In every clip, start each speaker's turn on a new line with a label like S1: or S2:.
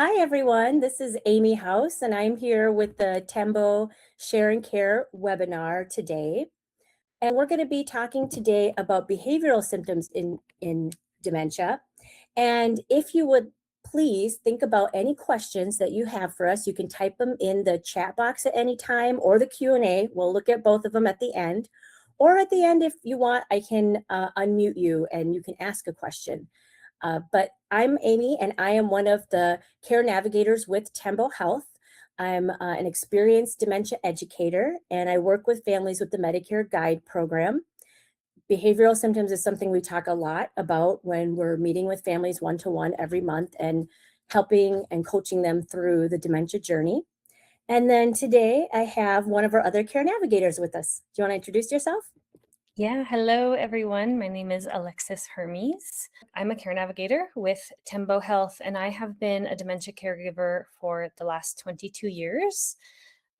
S1: Hi, everyone. This is Amy House, and I'm here with the Tembo Share and Care webinar today. And we're going to be talking today about behavioral symptoms in dementia. And if you would please think about any questions that you have for us, you can type them in the chat box at any time or the Q&A. We'll look at both of them at the end. Or at the end, if you want, I can unmute you and you can ask a question. But I'm Amy, and I am one of the Care Navigators with Tembo Health. I'm an experienced dementia educator, and I work with families with the Medicare Guide program. Behavioral symptoms is something we talk a lot about when we're meeting with families one-to-one every month and helping and coaching them through the dementia journey. And then today I have one of our other Care Navigators with us. Do you want to introduce yourself?
S2: Yeah, hello everyone. My name is Alexis Hermes. I'm a care navigator with Tembo Health, and I have been a dementia caregiver for the last 22 years.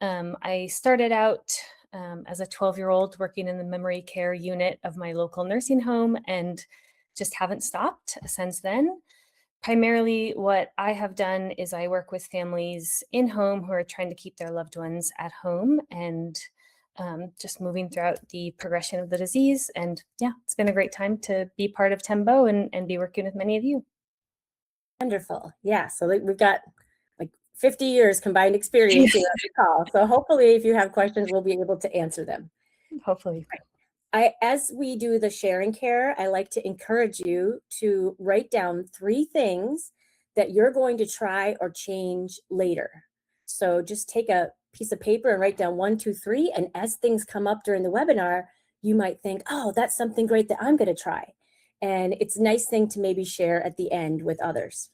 S2: I started out as a 12-year-old working in the memory care unit of my local nursing home and just haven't stopped since then. Primarily, what I have done is I work with families in home who are trying to keep their loved ones at home and just moving throughout the progression of the disease. And yeah, it's been a great time to be part of Tembo and be working with many of you.
S1: Wonderful. Yeah, so we've got like 50 years combined experience here on the call. So hopefully if you have questions, we'll be able to answer them.
S2: Hopefully.
S1: As we do the sharing care, I like to encourage you to write down 3 things that you're going to try or change later. So just take a piece of paper and write down 1, 2, 3. And as things come up during the webinar, you might think, oh, that's something great that I'm going to try. And it's a nice thing to maybe share at the end with others,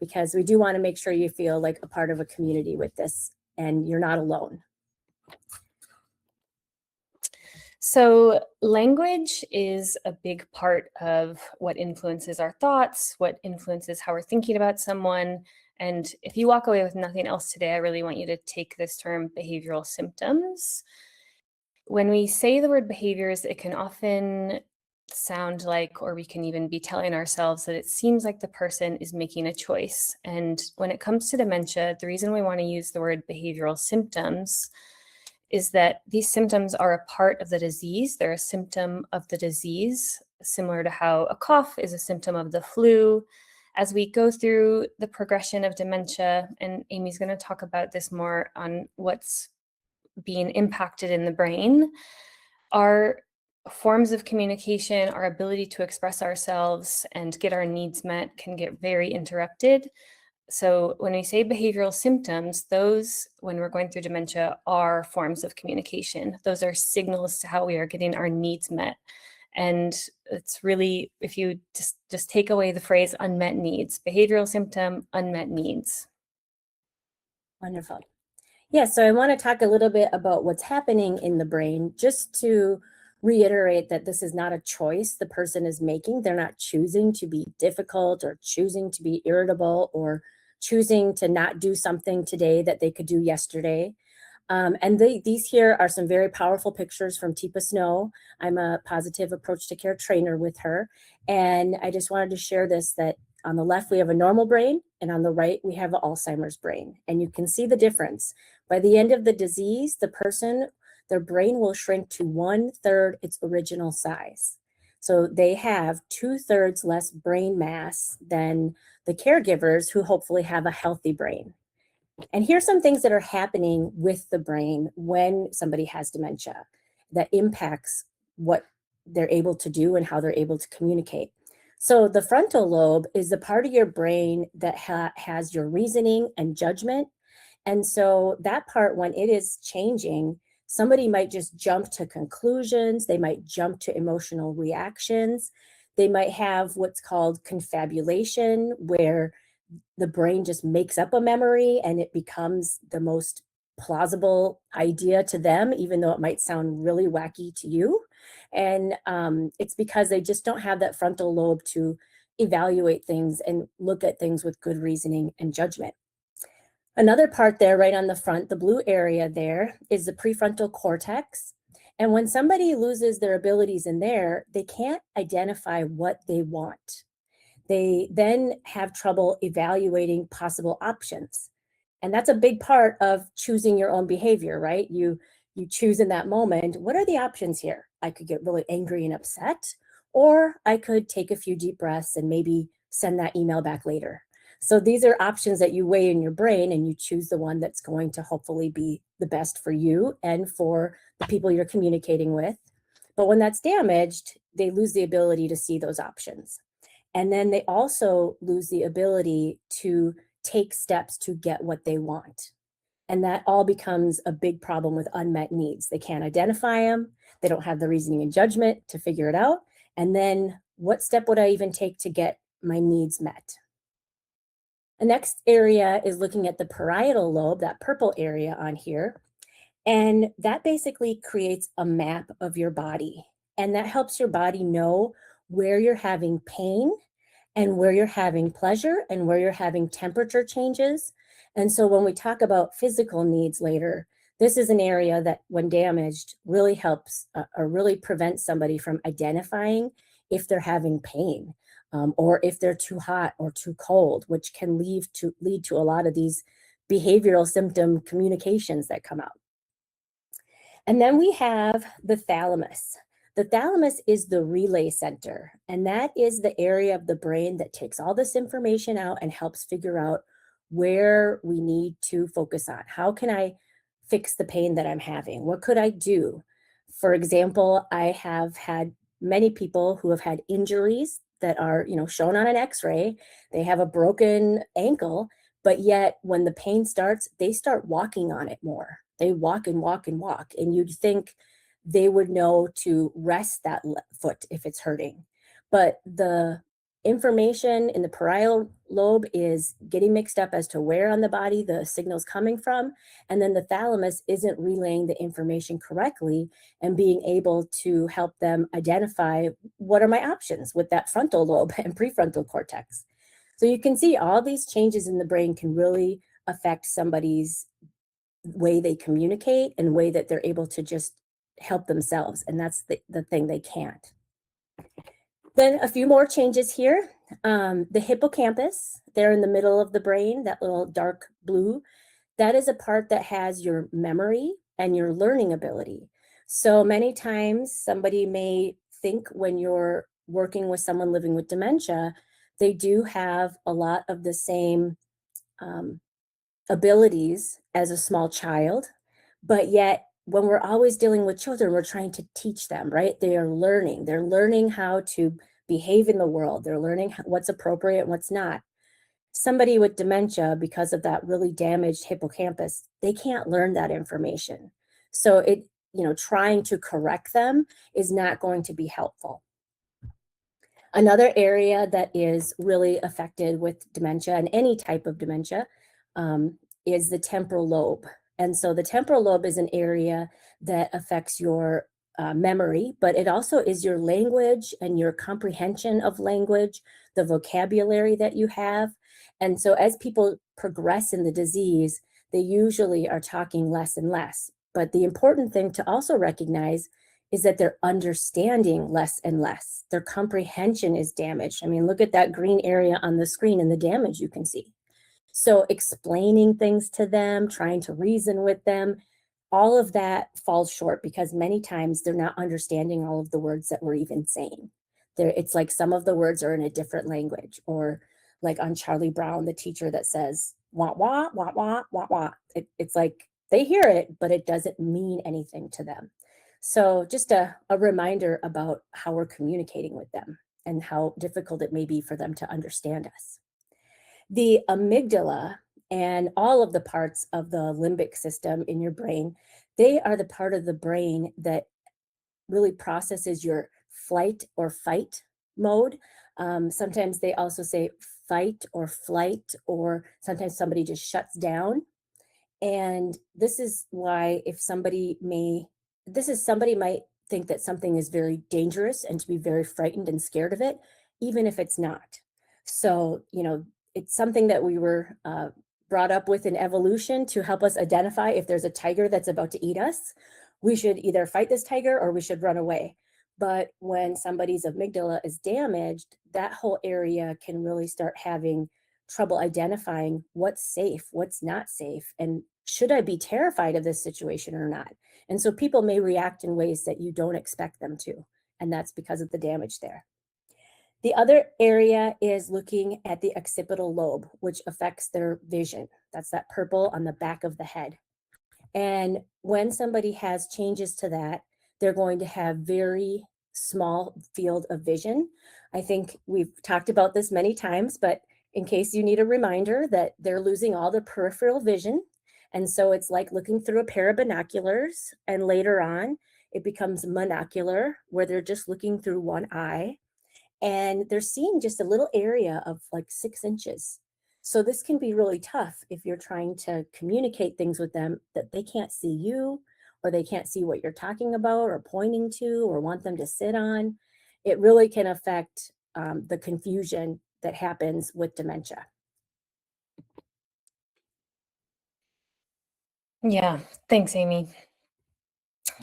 S1: because we do want to make sure you feel like a part of a community with this and you're not alone.
S2: So language is a big part of what influences our thoughts, what influences how we're thinking about someone. And if you walk away with nothing else today, I really want you to take this term behavioral symptoms. When we say the word behaviors, it can often sound like, or we can even be telling ourselves that it seems like the person is making a choice. And when it comes to dementia, the reason we want to use the word behavioral symptoms is that these symptoms are a part of the disease. They're a symptom of the disease, similar to how a cough is a symptom of the flu. As we go through the progression of dementia, and Amy's going to talk about this more on what's being impacted in the brain, our forms of communication, our ability to express ourselves and get our needs met can get very interrupted. So when we say behavioral symptoms, those, when we're going through dementia, are forms of communication. Those are signals to how we are getting our needs met. And it's really, if you just take away the phrase unmet needs, behavioral symptom, unmet needs.
S1: Wonderful. Yeah, so I want to talk a little bit about what's happening in the brain, just to reiterate that this is not a choice the person is making. They're not choosing to be difficult or choosing to be irritable or choosing to not do something today that they could do yesterday. And these here are some very powerful pictures from Teepa Snow. I'm a positive approach to care trainer with her. And I just wanted to share this, that on the left, we have a normal brain, and on the right, we have an Alzheimer's brain. And you can see the difference. By the end of the disease, their brain will shrink to 1/3 its original size. So they have 2/3 less brain mass than the caregivers who hopefully have a healthy brain. And here's some things that are happening with the brain when somebody has dementia that impacts what they're able to do and how they're able to communicate. So the frontal lobe is the part of your brain that has your reasoning and judgment. And so that part, when it is changing, somebody might just jump to conclusions. They might jump to emotional reactions. They might have what's called confabulation, where the brain just makes up a memory and it becomes the most plausible idea to them, even though it might sound really wacky to you. And it's because they just don't have that frontal lobe to evaluate things and look at things with good reasoning and judgment. Another part there, right on the front, the blue area there, is the prefrontal cortex. And when somebody loses their abilities in there, they can't identify what they want. They then have trouble evaluating possible options. And that's a big part of choosing your own behavior, right? You choose in that moment, what are the options here? I could get really angry and upset, or I could take a few deep breaths and maybe send that email back later. So these are options that you weigh in your brain, and you choose the one that's going to hopefully be the best for you and for the people you're communicating with. But when that's damaged, they lose the ability to see those options. And then they also lose the ability to take steps to get what they want. And that all becomes a big problem with unmet needs. They can't identify them. They don't have the reasoning and judgment to figure it out. And then what step would I even take to get my needs met? The next area is looking at the parietal lobe, that purple area on here. And that basically creates a map of your body. And that helps your body know where you're having pain and where you're having pleasure and where you're having temperature changes. And so when we talk about physical needs later, this is an area that, when damaged, really helps or really prevents somebody from identifying if they're having pain, or if they're too hot or too cold, which can lead to a lot of these behavioral symptom communications that come out. And then we have the thalamus. The thalamus is the relay center, and that is the area of the brain that takes all this information out and helps figure out where we need to focus on. How can I fix the pain that I'm having? What could I do? For example, I have had many people who have had injuries that are, shown on an x-ray. They have a broken ankle, but yet when the pain starts, they start walking on it more. They walk and walk and walk, and you'd think they would know to rest that foot if it's hurting. But the information in the parietal lobe is getting mixed up as to where on the body the signal's coming from. And then the thalamus isn't relaying the information correctly and being able to help them identify what are my options with that frontal lobe and prefrontal cortex. So you can see all these changes in the brain can really affect somebody's way they communicate and way that they're able to just help themselves. And that's the thing, they can't. Then a few more changes here. The hippocampus, there in the middle of the brain, that little dark blue, that is a part that has your memory and your learning ability. So many times somebody may think, when you're working with someone living with dementia, they do have a lot of the same abilities as a small child, but yet when we're always dealing with children, we're trying to teach them, right? They're learning how to behave in the world. They're learning what's appropriate and what's not. Somebody with dementia, because of that really damaged hippocampus, they can't learn that information. So trying to correct them is not going to be helpful. Another area that is really affected with dementia, and any type of dementia, is the temporal lobe. And so the temporal lobe is an area that affects your memory, but it also is your language and your comprehension of language, the vocabulary that you have. And so as people progress in the disease, they usually are talking less and less. But the important thing to also recognize is that they're understanding less and less. Their comprehension is damaged. I mean, look at that green area on the screen and the damage you can see. So explaining things to them, trying to reason with them, all of that falls short because many times they're not understanding all of the words that we're even saying. It's like some of the words are in a different language, or like on Charlie Brown, the teacher that says, wah, wah, wah, wah, wah, wah. It's like they hear it, but it doesn't mean anything to them. So just a reminder about how we're communicating with them and how difficult it may be for them to understand us. The amygdala and all of the parts of the limbic system in your brain, they are the part of the brain that really processes your flight or fight mode. Sometimes they also say fight or flight, or sometimes somebody just shuts down. And this is why somebody might think that something is very dangerous and to be very frightened and scared of it, even if it's not. So, it's something that we were brought up with in evolution to help us identify if there's a tiger that's about to eat us. We should either fight this tiger or we should run away. But when somebody's amygdala is damaged, that whole area can really start having trouble identifying what's safe, what's not safe, and should I be terrified of this situation or not? And so people may react in ways that you don't expect them to, and that's because of the damage there. The other area is looking at the occipital lobe, which affects their vision. That's that purple on the back of the head. And when somebody has changes to that, they're going to have very small field of vision. I think we've talked about this many times, but in case you need a reminder that they're losing all the peripheral vision. And so it's like looking through a pair of binoculars, and later on, it becomes monocular, where they're just looking through one eye and they're seeing just a little area of like 6 inches. So this can be really tough if you're trying to communicate things with them that they can't see you, or they can't see what you're talking about or pointing to or want them to sit on. It really can affect the confusion that happens with dementia.
S2: Yeah, thanks, Amy.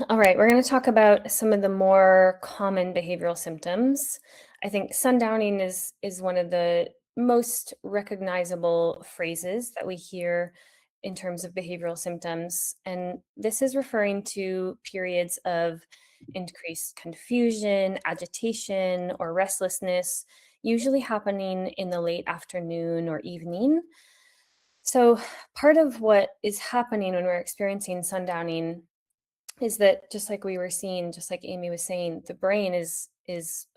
S2: All right, we're going to talk about some of the more common behavioral symptoms. I think sundowning is one of the most recognizable phrases that we hear in terms of behavioral symptoms. And this is referring to periods of increased confusion, agitation, or restlessness, usually happening in the late afternoon or evening. So, part of what is happening when we're experiencing sundowning is that, just like we were seeing, just like Amy was saying, the brain is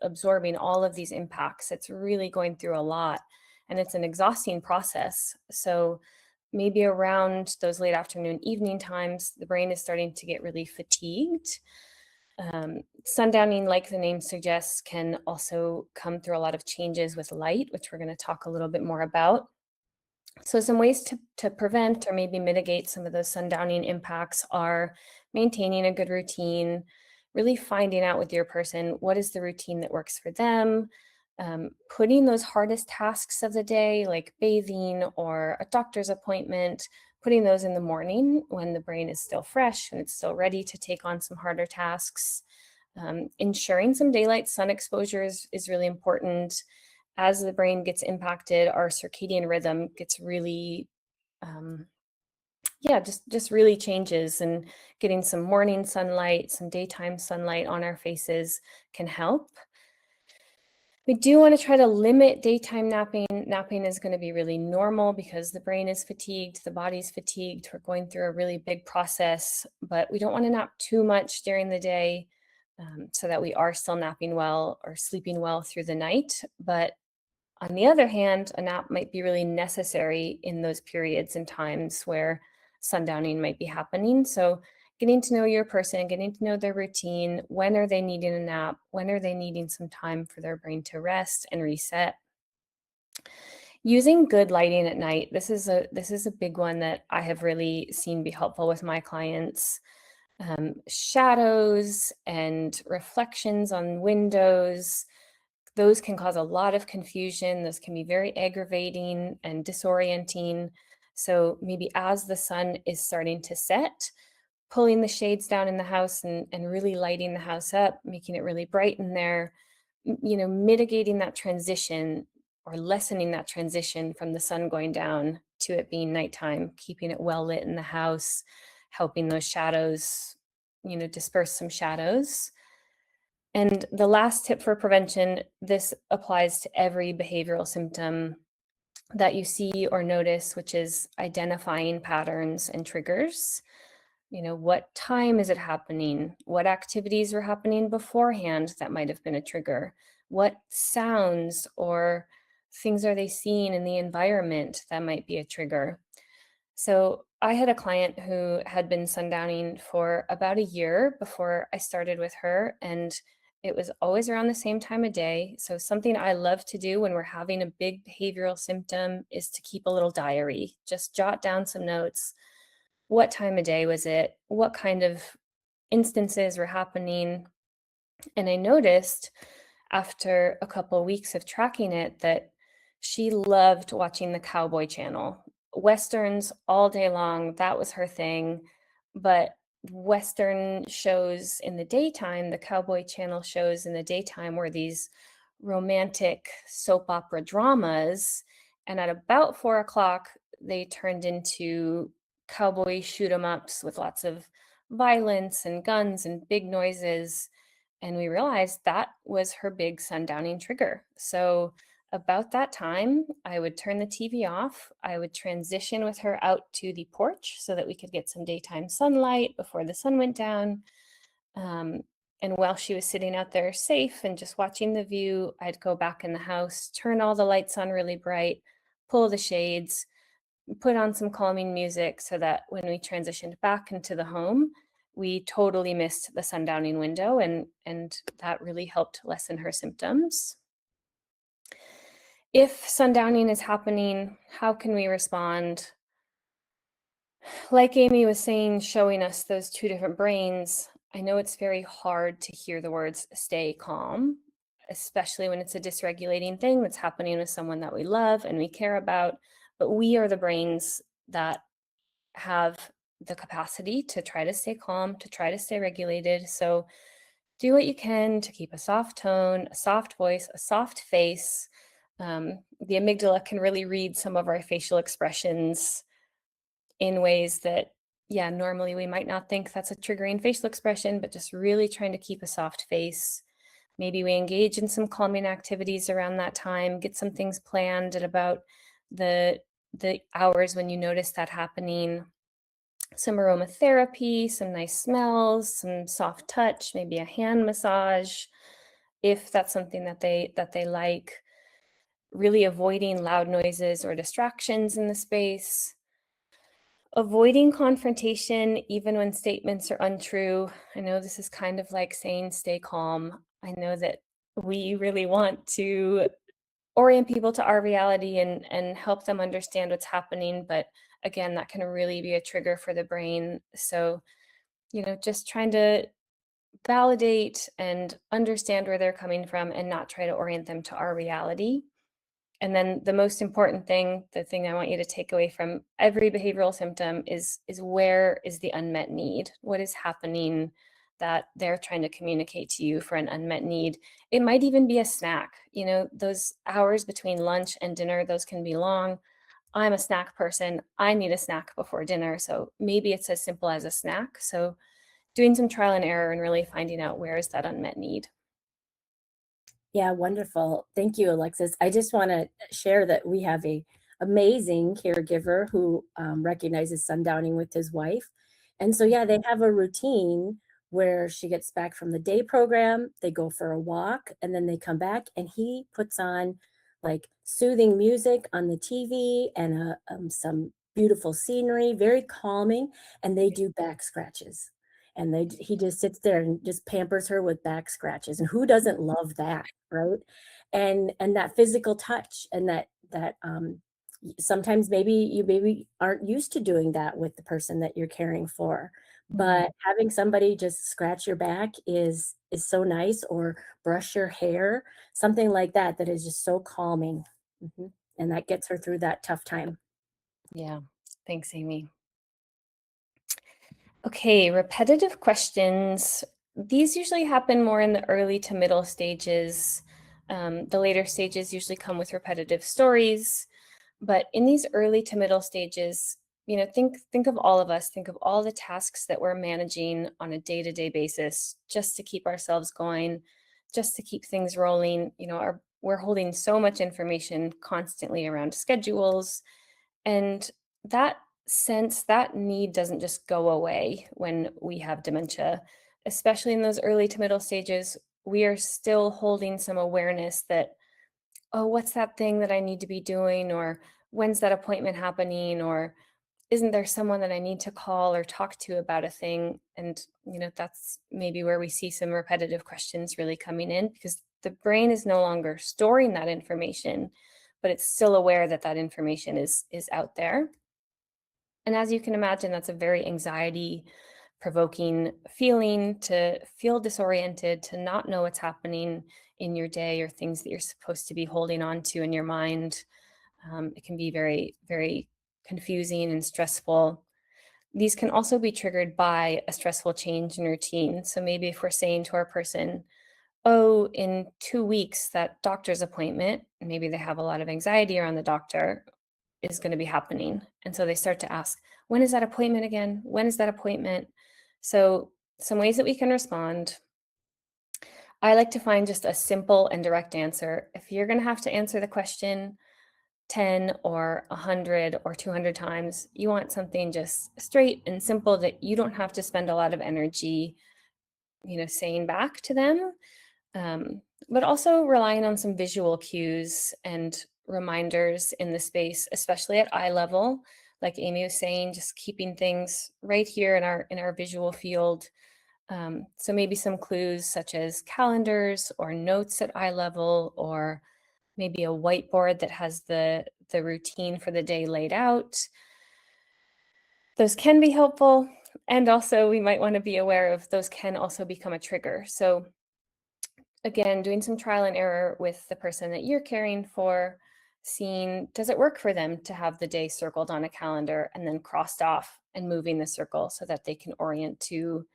S2: absorbing all of these impacts. It's really going through a lot, and it's an exhausting process. So maybe around those late afternoon, evening times, the brain is starting to get really fatigued. Sundowning, like the name suggests, can also come through a lot of changes with light, which we're going to talk a little bit more about. So some ways to prevent or maybe mitigate some of those sundowning impacts are maintaining a good routine, really finding out with your person what is the routine that works for them, putting those hardest tasks of the day, like bathing or a doctor's appointment, putting those in the morning when the brain is still fresh and it's still ready to take on some harder tasks. Ensuring some daylight sun exposure is really important. As the brain gets impacted, our circadian rhythm gets really, just really changes, and getting some morning sunlight, some daytime sunlight on our faces can help. We do want to try to limit daytime napping. Napping is going to be really normal because the brain is fatigued, the body's fatigued. We're going through a really big process, but we don't want to nap too much during the day so that we are still napping well or sleeping well through the night. But on the other hand, a nap might be really necessary in those periods and times where sundowning might be happening. So getting to know your person, getting to know their routine, when are they needing a nap, when are they needing some time for their brain to rest and reset. Using good lighting at night. This is a big one that I have really seen be helpful with my clients. Shadows and reflections on windows, those can cause a lot of confusion. Those can be very aggravating and disorienting. So maybe as the sun is starting to set, pulling the shades down in the house and really lighting the house up, making it really bright in there, mitigating that transition or lessening that transition from the sun going down to it being nighttime, keeping it well lit in the house, helping those shadows, disperse some shadows. And the last tip for prevention, this applies to every behavioral symptom that you see or notice, which is identifying patterns and triggers. What time is it happening? What activities were happening beforehand that might have been a trigger? What sounds or things are they seeing in the environment that might be a trigger? So I had a client who had been sundowning for about a year before I started with her, and it was always around the same time of day. So something I love to do when we're having a big behavioral symptom is to keep a little diary. Just jot down some notes. What time of day was it? What kind of instances were happening? And I noticed after a couple of weeks of tracking it that she loved watching the Cowboy Channel. Westerns all day long, that was her thing. But Western shows in the daytime, the Cowboy Channel shows in the daytime were these romantic soap opera dramas. And at about 4 o'clock, they turned into cowboy shoot 'em ups with lots of violence and guns and big noises. And we realized that was her big sundowning trigger. So about that time, I would turn the TV off. I would transition with her out to the porch so that we could get some daytime sunlight before the sun went down. Um, and while she was sitting out there safe and just watching the view, I'd go back in the house, turn all the lights on really bright, pull the shades, put on some calming music so that when we transitioned back into the home, we totally missed the sundowning window, and that really helped lessen her symptoms. If sundowning is happening, how can we respond? Like Amy was saying, showing us those two different brains, I know it's very hard to hear the words stay calm, especially when it's a dysregulating thing that's happening with someone that we love and we care about. But we are the brains that have the capacity to try to stay calm, to try to stay regulated. So do what you can to keep a soft tone, a soft voice, a soft face. The amygdala can really read some of our facial expressions in ways that, yeah, normally we might not think that's a triggering facial expression, but just really trying to keep a soft face. Maybe we engage in some calming activities around that time, get some things planned at about the hours when you notice that happening. Some aromatherapy, some nice smells, some soft touch, maybe a hand massage, if that's something that they like. Really avoiding loud noises or distractions in the space. Avoiding confrontation, even when statements are untrue. I know this is kind of like saying stay calm. I know that we really want to orient people to our reality and help them understand what's happening. But again, that can really be a trigger for the brain. So, just trying to validate and understand where they're coming from and not try to orient them to our reality. And then the most important thing, the thing I want you to take away from every behavioral symptom is where is the unmet need? What is happening that they're trying to communicate to you for an unmet need? It might even be a snack. Those hours between lunch and dinner, those can be long. I'm a snack person. I need a snack before dinner. So maybe it's as simple as a snack. So doing some trial and error and really finding out where is that unmet need.
S1: Yeah, wonderful. Thank you, Alexis. I just want to share that we have a amazing caregiver who recognizes sundowning with his wife. And so, yeah, they have a routine where she gets back from the day program, they go for a walk, and then they come back, and he puts on like soothing music on the TV and some beautiful scenery, very calming, and they do back scratches. And he just sits there and just pampers her with back scratches. And who doesn't love that, right? And that physical touch and that sometimes maybe aren't used to doing that with the person that you're caring for. But having somebody just scratch your back is so nice, or brush your hair, something like that, that is just so calming. Mhm. And that gets her through that tough time.
S2: Yeah. Thanks, Amy. Okay, repetitive questions. These usually happen more in the early to middle stages. The later stages usually come with repetitive stories. But in these early to middle stages, think of all of us, think of all the tasks that we're managing on a day-to-day basis just to keep ourselves going, just to keep things rolling. We're holding so much information constantly around schedules, and that that need doesn't just go away when we have dementia, especially in those early to middle stages. We are still holding some awareness that, oh, what's that thing that I need to be doing? Or when's that appointment happening? Or isn't there someone that I need to call or talk to about a thing? And, that's maybe where we see some repetitive questions really coming in, because the brain is no longer storing that information, but it's still aware that that information is out there. And as you can imagine, that's a very anxiety provoking feeling, to feel disoriented, to not know what's happening in your day or things that you're supposed to be holding on to in your mind. It can be very, very confusing and stressful. these can also be triggered by a stressful change in routine. So maybe if we're saying to our person, oh, in 2 weeks, that doctor's appointment, maybe they have a lot of anxiety around the doctor, is going to be happening. And so they start to ask, when is that appointment again? When is that appointment? So some ways that we can respond. I like to find just a simple and direct answer. If you're going to have to answer the question 10 or 100 or 200 times, you want something just straight and simple that you don't have to spend a lot of energy, saying back to them. But also relying on some visual cues and reminders in the space, especially at eye level. Like Amy was saying, just keeping things right here in our visual field. So maybe some clues such as calendars or notes at eye level, or maybe a whiteboard that has the routine for the day laid out. Those can be helpful. And also we might want to be aware of those can also become a trigger. So again, doing some trial and error with the person that you're caring for, seeing, does it work for them to have the day circled on a calendar and then crossed off and moving the circle so that they can orient to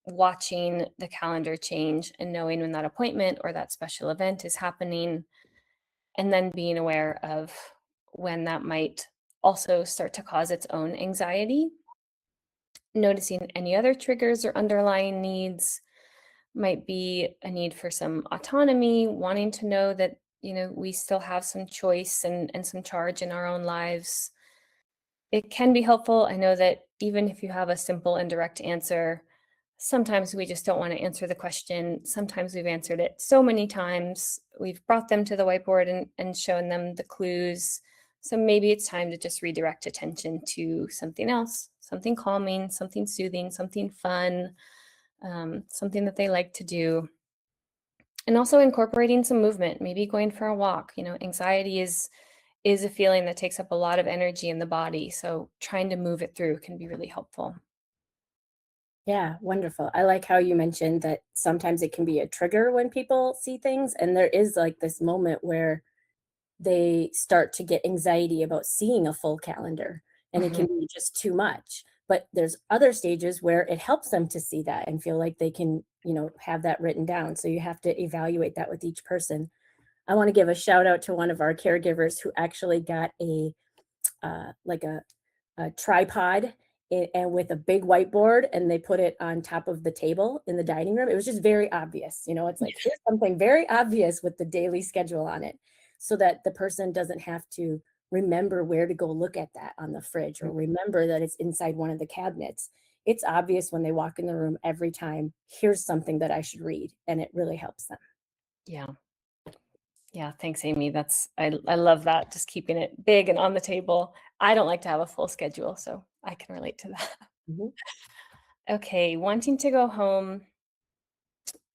S2: watching the calendar change and knowing when that appointment or that special event is happening, and then being aware of when that might also start to cause its own anxiety. Noticing any other triggers or underlying needs. Might be a need for some autonomy, wanting to know that, we still have some choice and some charge in our own lives. It can be helpful. I know that even if you have a simple and direct answer, sometimes we just don't want to answer the question. Sometimes we've answered it so many times. We've brought them to the whiteboard and shown them the clues. So maybe it's time to just redirect attention to something else, something calming, something soothing, something fun, something that they like to do. And also incorporating some movement, maybe going for a walk. Anxiety is a feeling that takes up a lot of energy in the body. So trying to move it through can be really helpful.
S1: Yeah, wonderful. I like how you mentioned that sometimes it can be a trigger when people see things. And there is like this moment where they start to get anxiety about seeing a full calendar and it
S2: Mhm.
S1: can be just too much. But there's other stages where it helps them to see that and feel like they can, have that written down. So you have to evaluate that with each person. I want to give a shout out to one of our caregivers who actually got like a tripod and with a big whiteboard, and they put it on top of the table in the dining room. It was just very obvious, it's like, here's something very obvious with the daily schedule on it, so that the person doesn't have to remember where to go look at that on the fridge or remember that it's inside one of the cabinets. It's obvious when they walk in the room every time, here's something that I should read, and it really helps them.
S2: Yeah. Yeah. Thanks, Amy. I love that. Just keeping it big and on the table. I don't like to have a full schedule, so I can relate to that.
S1: Mhm.
S2: Okay. Wanting to go home.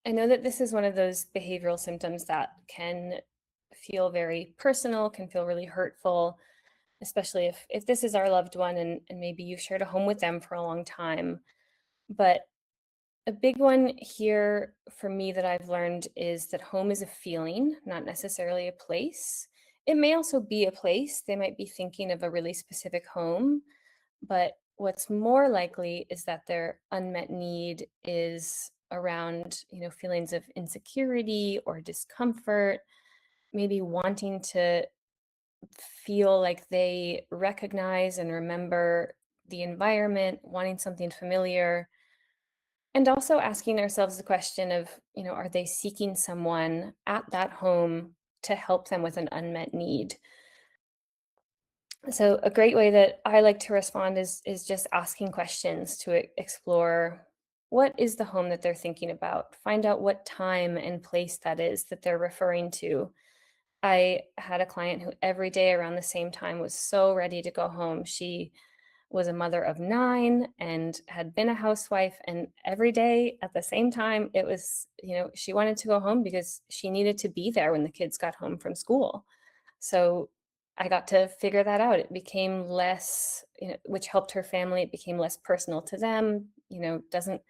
S2: I know that this is one of those behavioral symptoms that can feel very personal, can feel really hurtful, especially if this is our loved one and maybe you've shared a home with them for a long time. But a big one here for me that I've learned is that home is a feeling, not necessarily a place. It may also be a place. They might be thinking of a really specific home, but what's more likely is that their unmet need is around, feelings of insecurity or discomfort, maybe wanting to feel like they recognize and remember the environment, wanting something familiar, and also asking ourselves the question of, are they seeking someone at that home to help them with an unmet need? So a great way that I like to respond is just asking questions to explore what is the home that they're thinking about, find out what time and place that is that they're referring to. I had a client who every day around the same time was so ready to go home. She was a mother of 9 and had been a housewife, and every day at the same time it was, she wanted to go home because she needed to be there when the kids got home from school. So I got to figure that out. It became less, which helped her family. It became less personal to them. Doesn't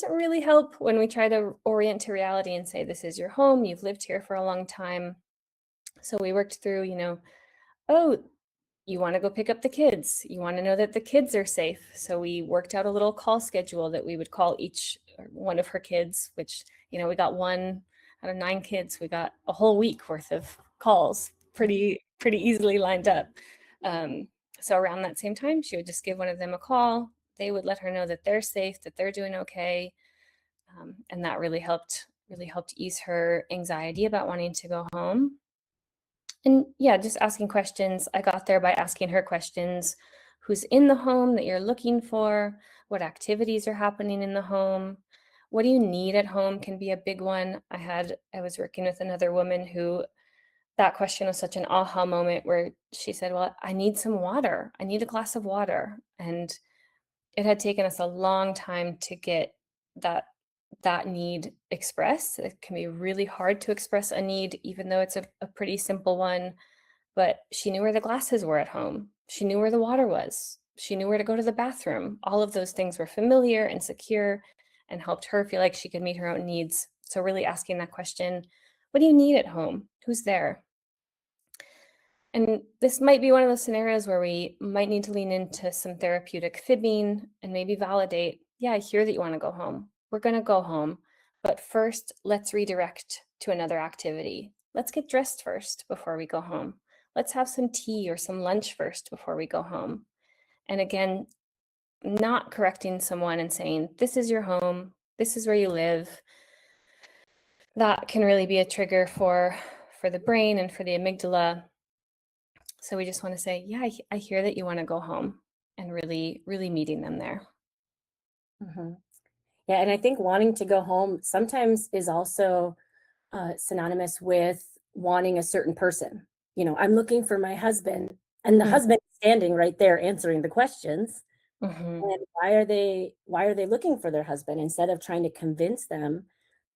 S2: really help when we try to orient to reality and say, this is your home, you've lived here for a long time. So we worked through, oh, you want to go pick up the kids. You want to know that the kids are safe. So we worked out a little call schedule that we would call each one of her kids, which, we got one out of 9 kids. We got a whole week worth of calls pretty easily lined up. So around that same time, she would just give one of them a call. They would let her know that they're safe, that they're doing okay. And that really helped ease her anxiety about wanting to go home. And yeah, just asking questions. I got there by asking her questions. Who's in the home that you're looking for? What activities are happening in the home? What do you need at home can be a big one. I was working with another woman who that question was such an aha moment where she said, well, I need some water. I need a glass of water. And it had taken us a long time to get that need expressed. It can be really hard to express a need, even though it's a pretty simple one. But she knew where the glasses were at home. She knew where the water was. She knew where to go to the bathroom. All of those things were familiar and secure and helped her feel like she could meet her own needs. So really asking that question, what do you need at home? Who's there? And this might be one of those scenarios where we might need to lean into some therapeutic fibbing and maybe validate, yeah, I hear that you want to go home. We're going to go home. But first, let's redirect to another activity. Let's get dressed first before we go home. Let's have some tea or some lunch first before we go home. And again, not correcting someone and saying, this is your home, this is where you live. That can really be a trigger for the brain and for the amygdala. So we just want to say, yeah, I hear that you want to go home, and really, really meeting them there.
S1: Mhm. Yeah, and I think wanting to go home sometimes is also synonymous with wanting a certain person. I'm looking for my husband, and the husband is standing right there answering the questions.
S2: Mm-hmm.
S1: And why are they looking for their husband instead of trying to convince them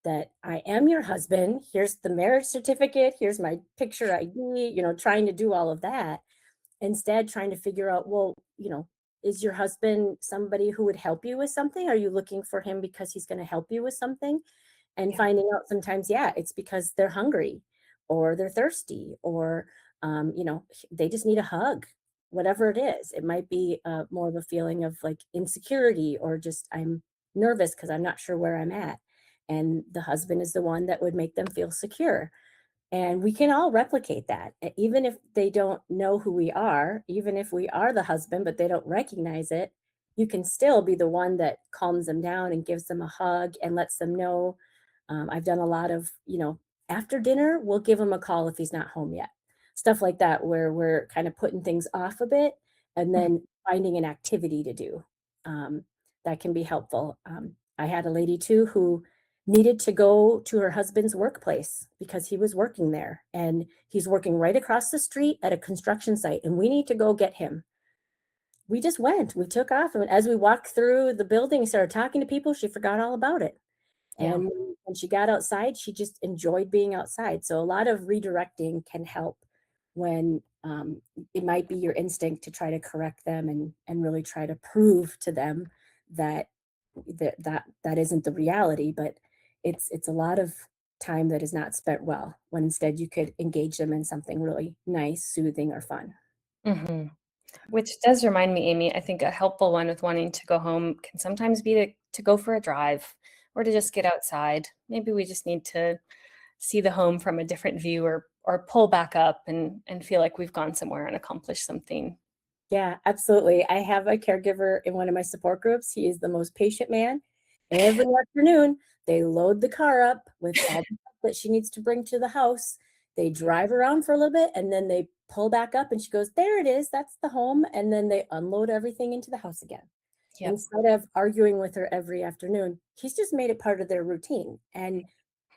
S1: that I am your husband? Here's the marriage certificate. Here's my picture ID. Trying to do all of that. Instead, trying to figure out, well, is your husband somebody who would help you with something? Are you looking for him because he's going to help you with something? And
S2: Yeah.
S1: finding out sometimes, yeah, it's because they're hungry or they're thirsty or, they just need a hug, whatever it is. It might be more of a feeling of like insecurity or just I'm nervous because I'm not sure where I'm at. And the husband is the one that would make them feel secure. And we can all replicate that, even if they don't know who we are, even if we are the husband, but they don't recognize it, you can still be the one that calms them down and gives them a hug and lets them know. I've done a lot of, after dinner, we'll give him a call if he's not home yet. Stuff like that, where we're kind of putting things off a bit and then finding an activity to do. Um, that can be helpful. I had a lady too who needed to go to her husband's workplace because he was working there and he's working right across the street at a construction site and we need to go get him. We just went, we took off. And as we walked through the building and started talking to people, she forgot all about it.
S2: Yeah.
S1: And when she got outside, she just enjoyed being outside. So a lot of redirecting can help when it might be your instinct to try to correct them and really try to prove to them that that isn't the reality, but it's a lot of time that is not spent well when instead you could engage them in something really nice, soothing, or fun.
S2: Mm-hmm. Which does remind me, Amy, I think a helpful one with wanting to go home can sometimes be to go for a drive or to just get outside. Maybe we just need to see the home from a different view or pull back up and feel like we've gone somewhere and accomplished something.
S1: Yeah, absolutely. I have a caregiver in one of my support groups. He is the most patient man. Every afternoon, they load the car up with all the stuff that she needs to bring to the house. They drive around for a little bit and then they pull back up and she goes, there it is. That's the home. And then they unload everything into the house again.
S2: Yep.
S1: Instead of arguing with her every afternoon, he's just made it part of their routine. And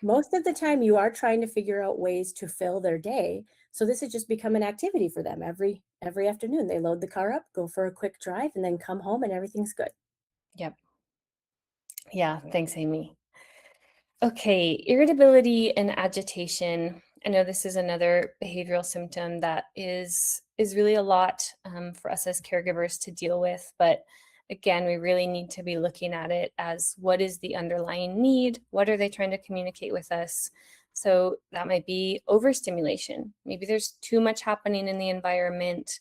S1: most of the time, you are trying to figure out ways to fill their day. So this has just become an activity for them every afternoon. They load the car up, go for a quick drive, and then come home and everything's good.
S2: Yep. Yeah. Thanks, Amy. Okay, irritability and agitation. I know this is another behavioral symptom that is really a lot for us as caregivers to deal with. But again, we really need to be looking at it as what is the underlying need? What are they trying to communicate with us? So that might be overstimulation. Maybe there's too much happening in the environment.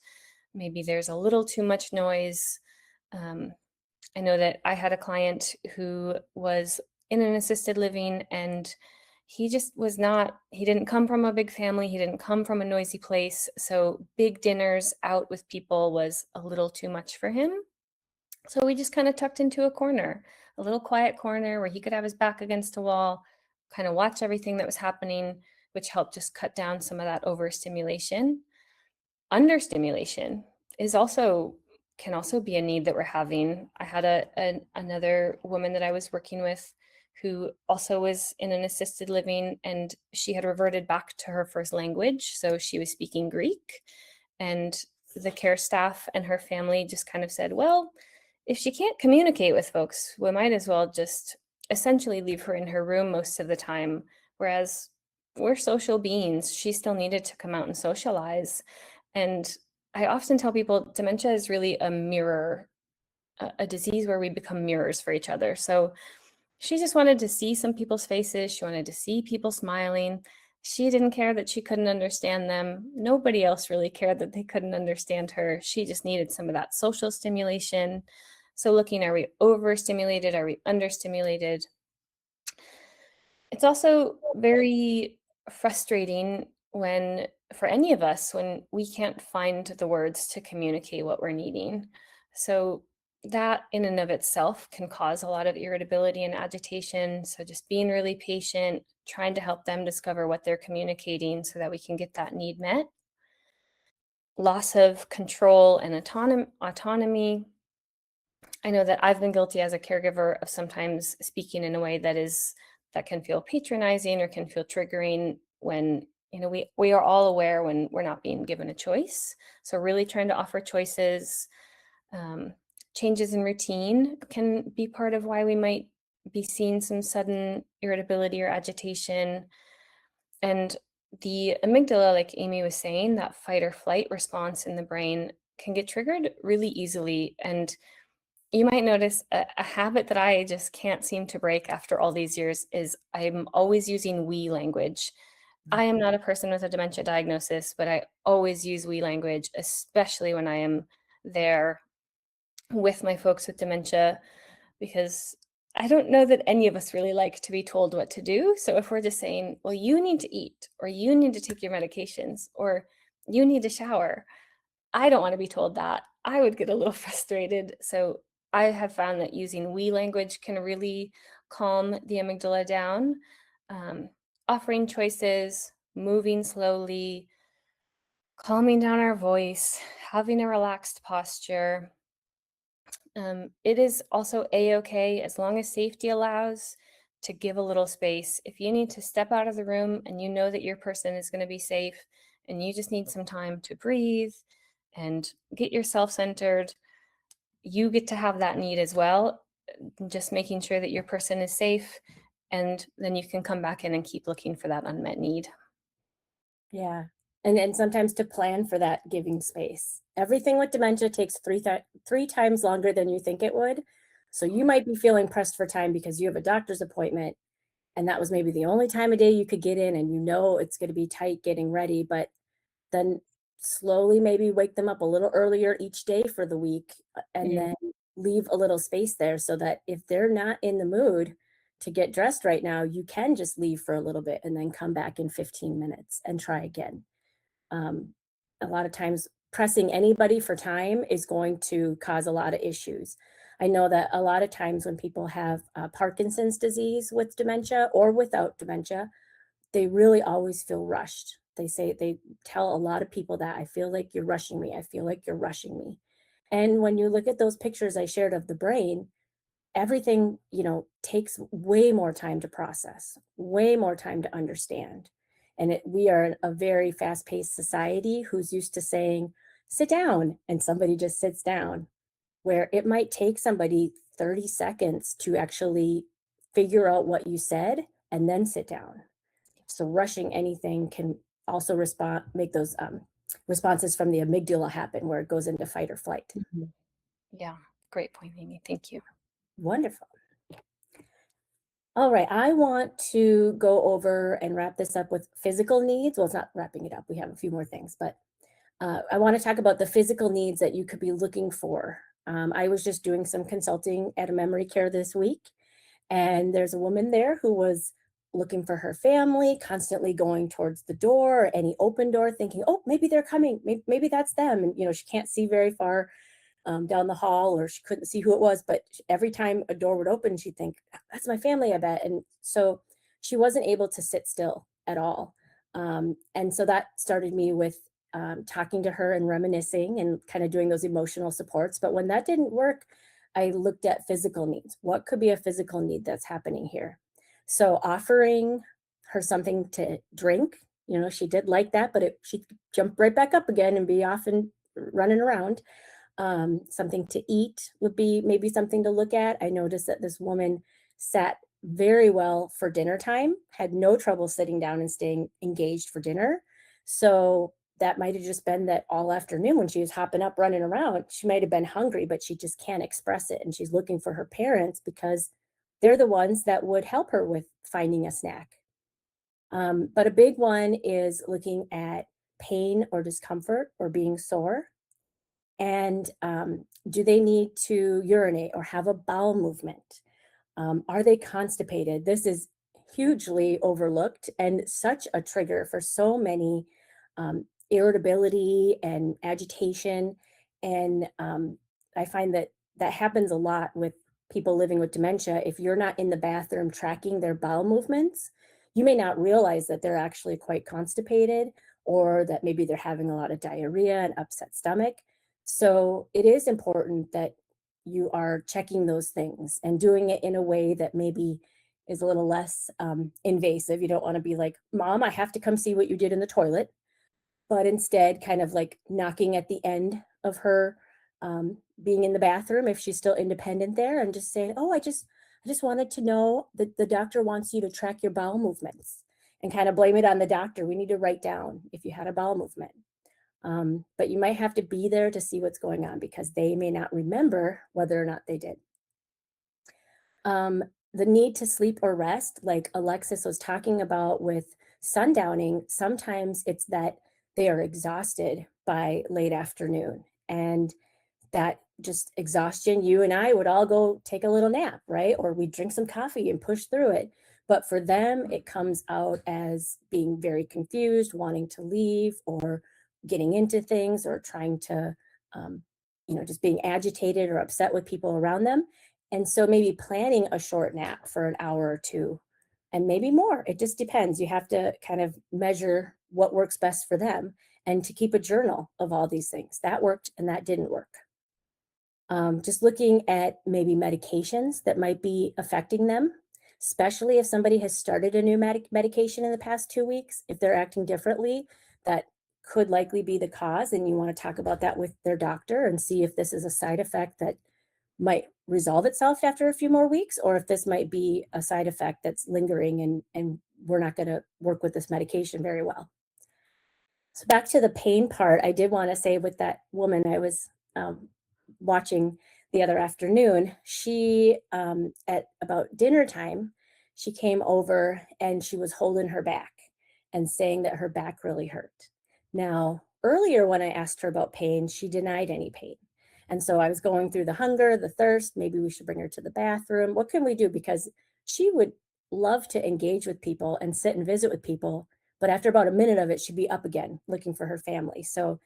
S2: maybe there's a little too much noise. Um, I know that I had a client who was in an assisted living, and he just was not, he didn't come from a big family. He didn't come from a noisy place. So big dinners out with people was a little too much for him. So we just kind of tucked into a corner, a little quiet corner where he could have his back against a wall, kind of watch everything that was happening, which helped just cut down some of that overstimulation. Understimulation is also can also be a need that we're having. I had another woman that I was working with who also was in an assisted living, and she had reverted back to her first language, so she was speaking Greek. And the care staff and her family just kind of said, well, if she can't communicate with folks, we might as well just essentially leave her in her room most of the time. Whereas we're social beings, she still needed to come out and socialize. And I often tell people dementia is really a mirror, a disease where we become mirrors for each other. So she just wanted to see some people's faces. She wanted to see people smiling. She didn't care that she couldn't understand them. Nobody else really cared that they couldn't understand her. She just needed some of that social stimulation. So looking, are we overstimulated? Are we understimulated? It's also very frustrating when, for any of us, when we can't find the words to communicate what we're needing. So that in and of itself can cause a lot of irritability and agitation. So just being really patient, trying to help them discover what they're communicating so that we can get that need met. Loss of control and autonomy. I know that I've been guilty as a caregiver of sometimes speaking in a way that can feel patronizing or can feel triggering when, we are all aware when we're not being given a choice. So really trying to offer choices. Changes in routine can be part of why we might be seeing some sudden irritability or agitation. And the amygdala, like Amy was saying, that fight or flight response in the brain can get triggered really easily. And you might notice a habit that I just can't seem to break after all these years is I'm always using we language. I am not a person with a dementia diagnosis, but I always use we language, especially when I am there with my folks with dementia, because I don't know that any of us really like to be told what to do. So if we're just saying, well, you need to eat, or you need to take your medications, or you need to shower, I don't want to be told that. I would get a little frustrated. So I have found that using we language can really calm the amygdala down. Um, Offering choices, moving slowly, calming down our voice, having a relaxed posture. It is also a-okay, as long as safety allows, to give a little space. If you need to step out of the room and you know that your person is going to be safe and you just need some time to breathe and get yourself centered, you get to have that need as well. Just making sure that your person is safe, and then you can come back in and keep looking for that unmet need.
S1: Yeah. And sometimes to plan for that giving space. Everything with dementia takes three times longer than you think it would. So you might be feeling pressed for time because you have a doctor's appointment and that was maybe the only time of day you could get in, and you know it's going to be tight getting ready, but then slowly maybe wake them up a little earlier each day for the week, and
S2: Mm.
S1: then leave a little space there so that if they're not in the mood to get dressed right now, you can just leave for a little bit and then come back in 15 minutes and try again. Um, a lot of times, pressing anybody for time is going to cause a lot of issues. I know that a lot of times when people have Parkinson's disease with dementia or without dementia, they really always feel rushed. They tell a lot of people that I feel like you're rushing me. I feel like you're rushing me. And when you look at those pictures I shared of the brain, everything, takes way more time to process, way more time to understand. And we are a very fast-paced society who's used to saying, sit down, and somebody just sits down, where it might take somebody 30 seconds to actually figure out what you said and then sit down. So rushing anything can also make those responses from the amygdala happen, where it goes into fight or flight.
S2: Mhm. Yeah, great point, Amy. Thank you.
S1: Wonderful. All right, I want to go over and wrap this up with physical needs. Well, it's not wrapping it up. We have a few more things, but I want to talk about the physical needs that you could be looking for. I was just doing some consulting at a memory care this week, and there's a woman there who was looking for her family, constantly going towards the door or any open door, thinking, oh, maybe they're coming, maybe that's them. And, she can't see very far down the hall, or she couldn't see who it was, but every time a door would open, she'd think, that's my family, I bet. And so she wasn't able to sit still at all. And so that started me with talking to her and reminiscing and kind of doing those emotional supports. But when that didn't work, I looked at physical needs. What could be a physical need that's happening here? So offering her something to drink, she did like that, but she'd jump right back up again and be off and running around. Something to eat would be maybe something to look at. I noticed that this woman sat very well for dinner time, had no trouble sitting down and staying engaged for dinner. So that might have just been that all afternoon when she was hopping up, running around, she might have been hungry, but she just can't express it. And she's looking for her parents because they're the ones that would help her with finding a snack. But a big one is looking at pain or discomfort or being sore. And do they need to urinate or have a bowel movement? Are they constipated? This is hugely overlooked and such a trigger for so many irritability and agitation. And I find that that happens a lot with people living with dementia. If you're not in the bathroom tracking their bowel movements, you may not realize that they're actually quite constipated, or that maybe they're having a lot of diarrhea and upset stomach. So it is important that you are checking those things and doing it in a way that maybe is a little less invasive. You don't want to be like, Mom, I have to come see what you did in the toilet, but instead kind of like knocking at the end of her being in the bathroom if she's still independent there, and just saying, oh, I just wanted to know that the doctor wants you to track your bowel movements, and kind of blame it on the doctor. We need to write down if you had a bowel movement. But you might have to be there to see what's going on because they may not remember whether or not they did. The need to sleep or rest, like Alexis was talking about with sundowning, sometimes it's that they are exhausted by late afternoon. And that just exhaustion, you and I would all go take a little nap, right? Or we drink some coffee and push through it. But for them, it comes out as being very confused, wanting to leave, or getting into things, or trying to, um, just being agitated or upset with people around them. And so maybe planning a short nap for an hour or two, and maybe more. It just depends. You have to kind of measure what works best for them, and to keep a journal of all these things. That worked and that didn't work. Just looking at maybe medications that might be affecting them, especially if somebody has started a new medication in the past 2 weeks. If they're acting differently, that could likely be the cause. And you want to talk about that with their doctor and see if this is a side effect that might resolve itself after a few more weeks, or if this might be a side effect that's lingering, and we're not going to work with this medication very well. So back to the pain part, I did want to say with that woman I was watching the other afternoon, she, at about dinner time, she came over and she was holding her back and saying that her back really hurt. Now, earlier when I asked her about pain, she denied any pain. And so I was going through the hunger, the thirst, maybe we should bring her to the bathroom. What can we do? Because she would love to engage with people and sit and visit with people, but after about a minute of it, she'd be up again looking for her family. So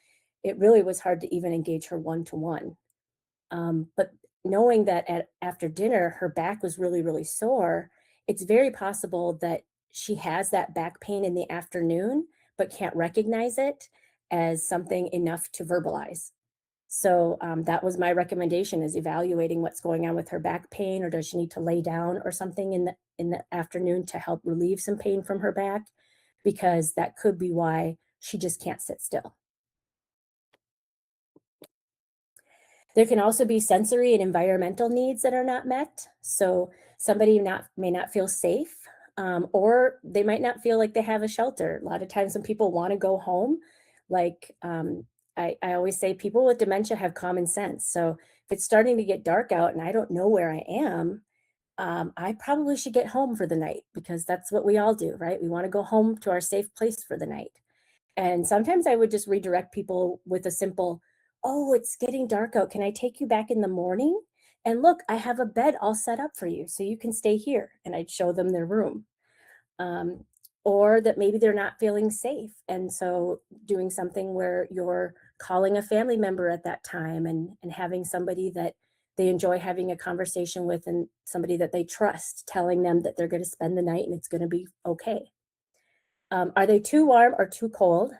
S1: it really was hard to even engage her one-to-one. But knowing that after dinner, her back was really, really sore, it's very possible that she has that back pain in the afternoon, but can't recognize it as something enough to verbalize. So that was my recommendation, is evaluating what's going on with her back pain, or does she need to lay down or something in the afternoon to help relieve some pain from her back, because that could be why she just can't sit still. There can also be sensory and environmental needs that are not met. So somebody may not feel safe, or they might not feel like they have a shelter. A lot of times when people want to go home, like I always say, people with dementia have common sense. So if it's starting to get dark out and I don't know where I am, I probably should get home for the night, because that's what we all do, right? We want to go home to our safe place for the night. And sometimes I would just redirect people with a simple, "Oh, it's getting dark out. Can I take you back in the morning? And look, I have a bed all set up for you, so you can stay here." And I'd show them their room. Um, or that maybe they're not feeling safe. And so doing something where you're calling a family member at that time and having somebody that they enjoy having a conversation with and somebody that they trust, telling them that they're going to spend the night and it's going to be okay. Are they too warm or too cold?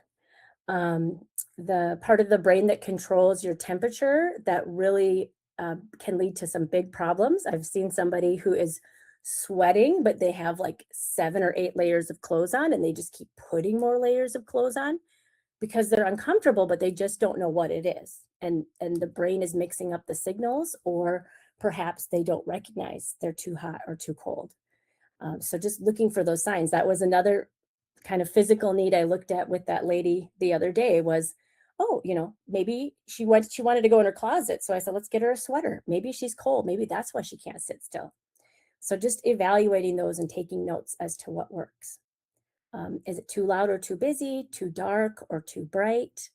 S1: um, the part of the brain that controls your temperature that really can lead to some big problems. I've seen somebody who is sweating, but they have like 7 or 8 layers of clothes on, and they just keep putting more layers of clothes on because they're uncomfortable, but they just don't know what it is. And the brain is mixing up the signals, or perhaps they don't recognize they're too hot or too cold. So just looking for those signs. That was another kind of physical need I looked at with that lady the other day was, oh, maybe she wanted to go in her closet. So I said, let's get her a sweater. Maybe she's cold. Maybe that's why she can't sit still. So just evaluating those and taking notes as to what works. Is it too loud or too busy, too dark or too bright?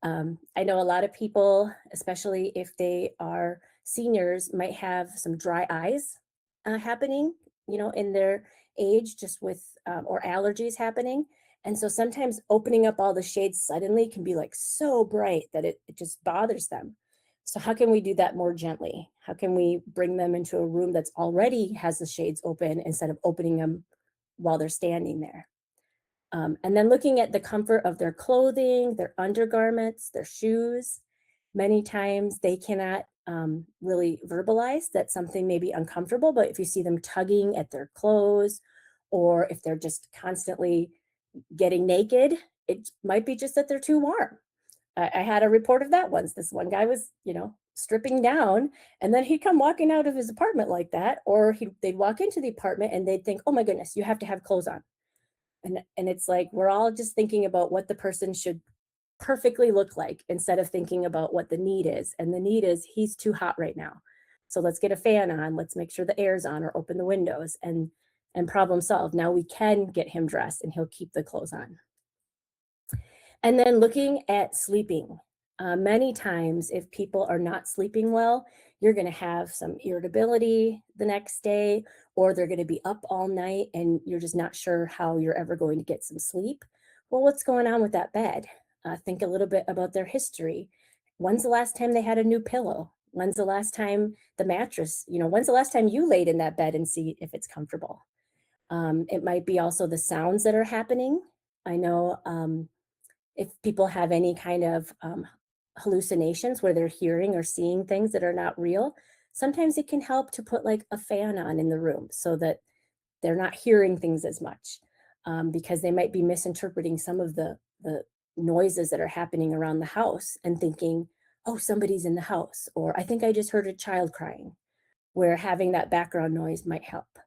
S1: I know a lot of people, especially if they are seniors, might have some dry eyes happening, in their age, just with or allergies happening. And so sometimes opening up all the shades suddenly can be like so bright that it just bothers them. So how can we do that more gently? How can we bring them into a room that's already has the shades open instead of opening them while they're standing there? And then looking at the comfort of their clothing, their undergarments, their shoes. Many times they cannot really verbalize that something may be uncomfortable, but if you see them tugging at their clothes, or if they're just constantly getting naked, it might be just that they're too warm. I had a report of that once. This one guy was, stripping down, and then he'd come walking out of his apartment like that, or they'd walk into the apartment and they'd think, "Oh my goodness, you have to have clothes on." And it's like we're all just thinking about what the person should perfectly look like instead of thinking about what the need is. And the need is he's too hot right now. So let's get a fan on, let's make sure the air's on or open the windows and problem solved. Now we can get him dressed and he'll keep the clothes on. And then looking at sleeping. Many times, if people are not sleeping well, you're going to have some irritability the next day, or they're going to be up all night and you're just not sure how you're ever going to get some sleep. Well, what's going on with that bed? Think a little bit about their history. When's the last time they had a new pillow? When's the last time the mattress, when's the last time you laid in that bed and see if it's comfortable? It might be also the sounds that are happening. I know if people have any kind of hallucinations where they're hearing or seeing things that are not real, sometimes it can help to put like a fan on in the room so that they're not hearing things as much, because they might be misinterpreting some of the noises that are happening around the house and thinking, oh, somebody's in the house, or I think I just heard a child crying, where having that background noise might help.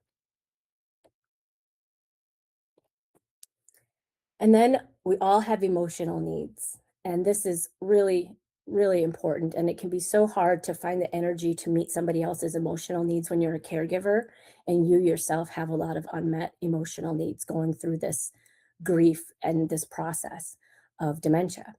S1: And then we all have emotional needs. And this is really, really important. And it can be so hard to find the energy to meet somebody else's emotional needs when you're a caregiver and you yourself have a lot of unmet emotional needs going through this grief and this process of dementia.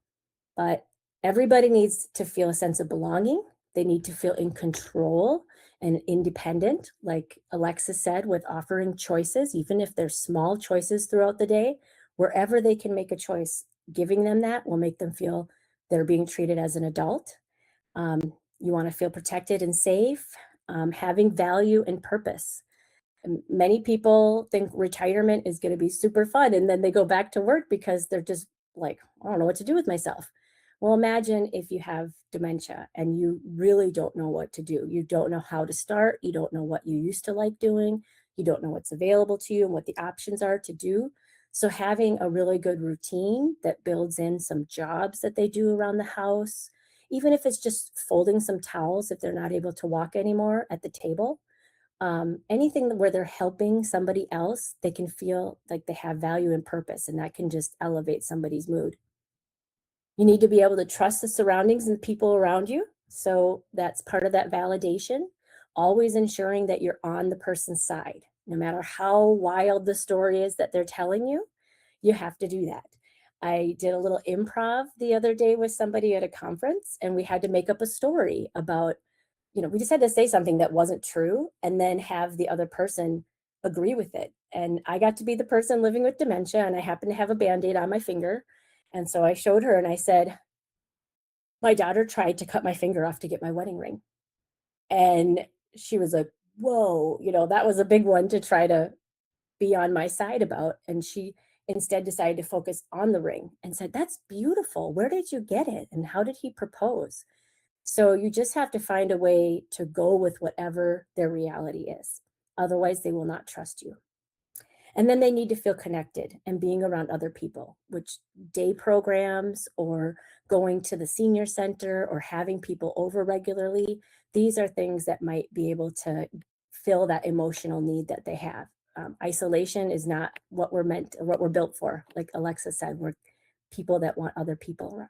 S1: But everybody needs to feel a sense of belonging. They need to feel in control and independent, like Alexis said, with offering choices, even if they're small choices throughout the day, wherever they can make a choice, giving them that will make them feel they're being treated as an adult. You want to feel protected and safe, having value and purpose. Many people think retirement is going to be super fun and then they go back to work because they're just like, I don't know what to do with myself. Well, imagine if you have dementia and you really don't know what to do. You don't know how to start. You don't know what you used to like doing. You don't know what's available to you and what the options are to do. So having a really good routine that builds in some jobs that they do around the house, even if it's just folding some towels if they're not able to walk anymore at the table, anything where they're helping somebody else, they can feel like they have value and purpose, and that can just elevate somebody's mood. You need to be able to trust the surroundings and the people around you. So that's part of that validation. Always ensuring that you're on the person's side. No matter how wild the story is that they're telling you, you have to do that. I did a little improv the other day with somebody at a conference, and we had to make up a story about, we just had to say something that wasn't true and then have the other person agree with it. And I got to be the person living with dementia, and I happened to have a Band-Aid on my finger. And so I showed her and I said, my daughter tried to cut my finger off to get my wedding ring. And she was like, whoa, that was a big one to try to be on my side about. And she instead decided to focus on the ring and said, that's beautiful. Where did you get it? And how did he propose? So you just have to find a way to go with whatever their reality is. Otherwise, they will not trust you. And then they need to feel connected and being around other people, which day programs or going to the senior center or having people over regularly, these are things that might be able to fill that emotional need that they have. Isolation is not what we're built for. Like Alexis said, we're people that want other people around.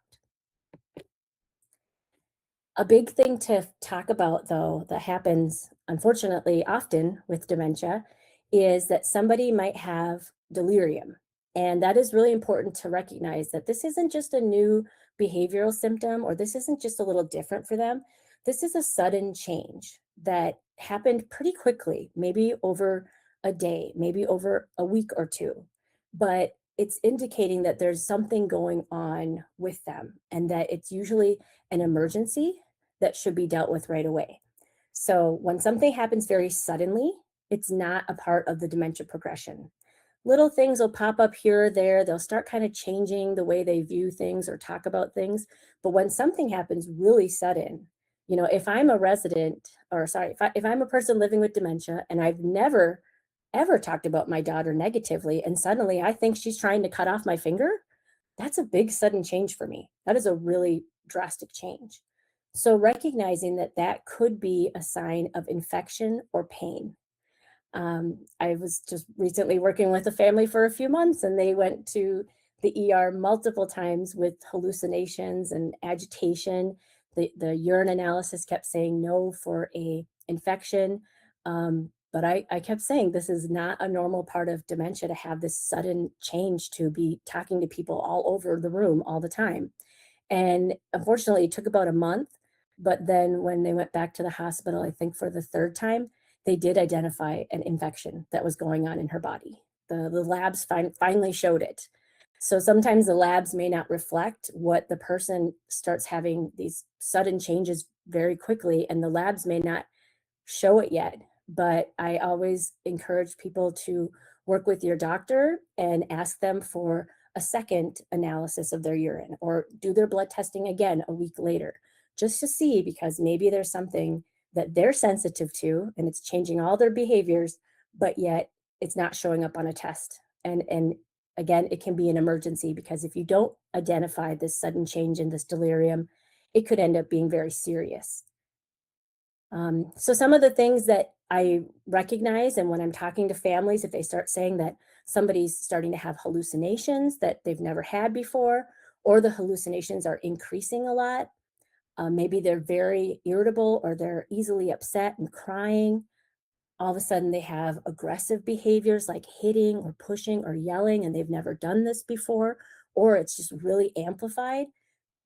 S1: A big thing to talk about, though, that happens unfortunately often with dementia is that somebody might have delirium. And that is really important to recognize that this isn't just a new behavioral symptom, or this isn't just a little different for them. This is a sudden change that happened pretty quickly, maybe over a day, maybe over a week or two. But it's indicating that there's something going on with them and that it's usually an emergency that should be dealt with right away. So when something happens very suddenly, it's not a part of the dementia progression. Little things will pop up here or there. They'll start kind of changing the way they view things or talk about things. But when something happens really sudden, if I'm a resident, or sorry, if I'm a person living with dementia and I've never ever talked about my daughter negatively, and suddenly I think she's trying to cut off my finger, that's a big sudden change for me. That is a really drastic change. So recognizing that that could be a sign of infection or pain. I was just recently working with a family for a few months, and they went to the ER multiple times with hallucinations and agitation. The urine analysis kept saying no for a infection. But I kept saying this is not a normal part of dementia to have this sudden change, to be talking to people all over the room all the time. And unfortunately, it took about a month. But then when they went back to the hospital, I think for the third time, they did identify an infection that was going on in her body. The labs finally showed it. So sometimes the labs may not reflect what the person starts having these sudden changes very quickly, and the labs may not show it yet. But I always encourage people to work with your doctor and ask them for a second analysis of their urine, or do their blood testing again a week later, just to see, because maybe there's something that they're sensitive to and it's changing all their behaviors, but yet it's not showing up on a test. And again, it can be an emergency, because if you don't identify this sudden change in this delirium, it could end up being very serious. So some of the things that I recognize, and when I'm talking to families, if they start saying that somebody's starting to have hallucinations that they've never had before, or the hallucinations are increasing a lot, maybe they're very irritable, or they're easily upset and crying. All of a sudden they have aggressive behaviors like hitting or pushing or yelling, and they've never done this before, or it's just really amplified.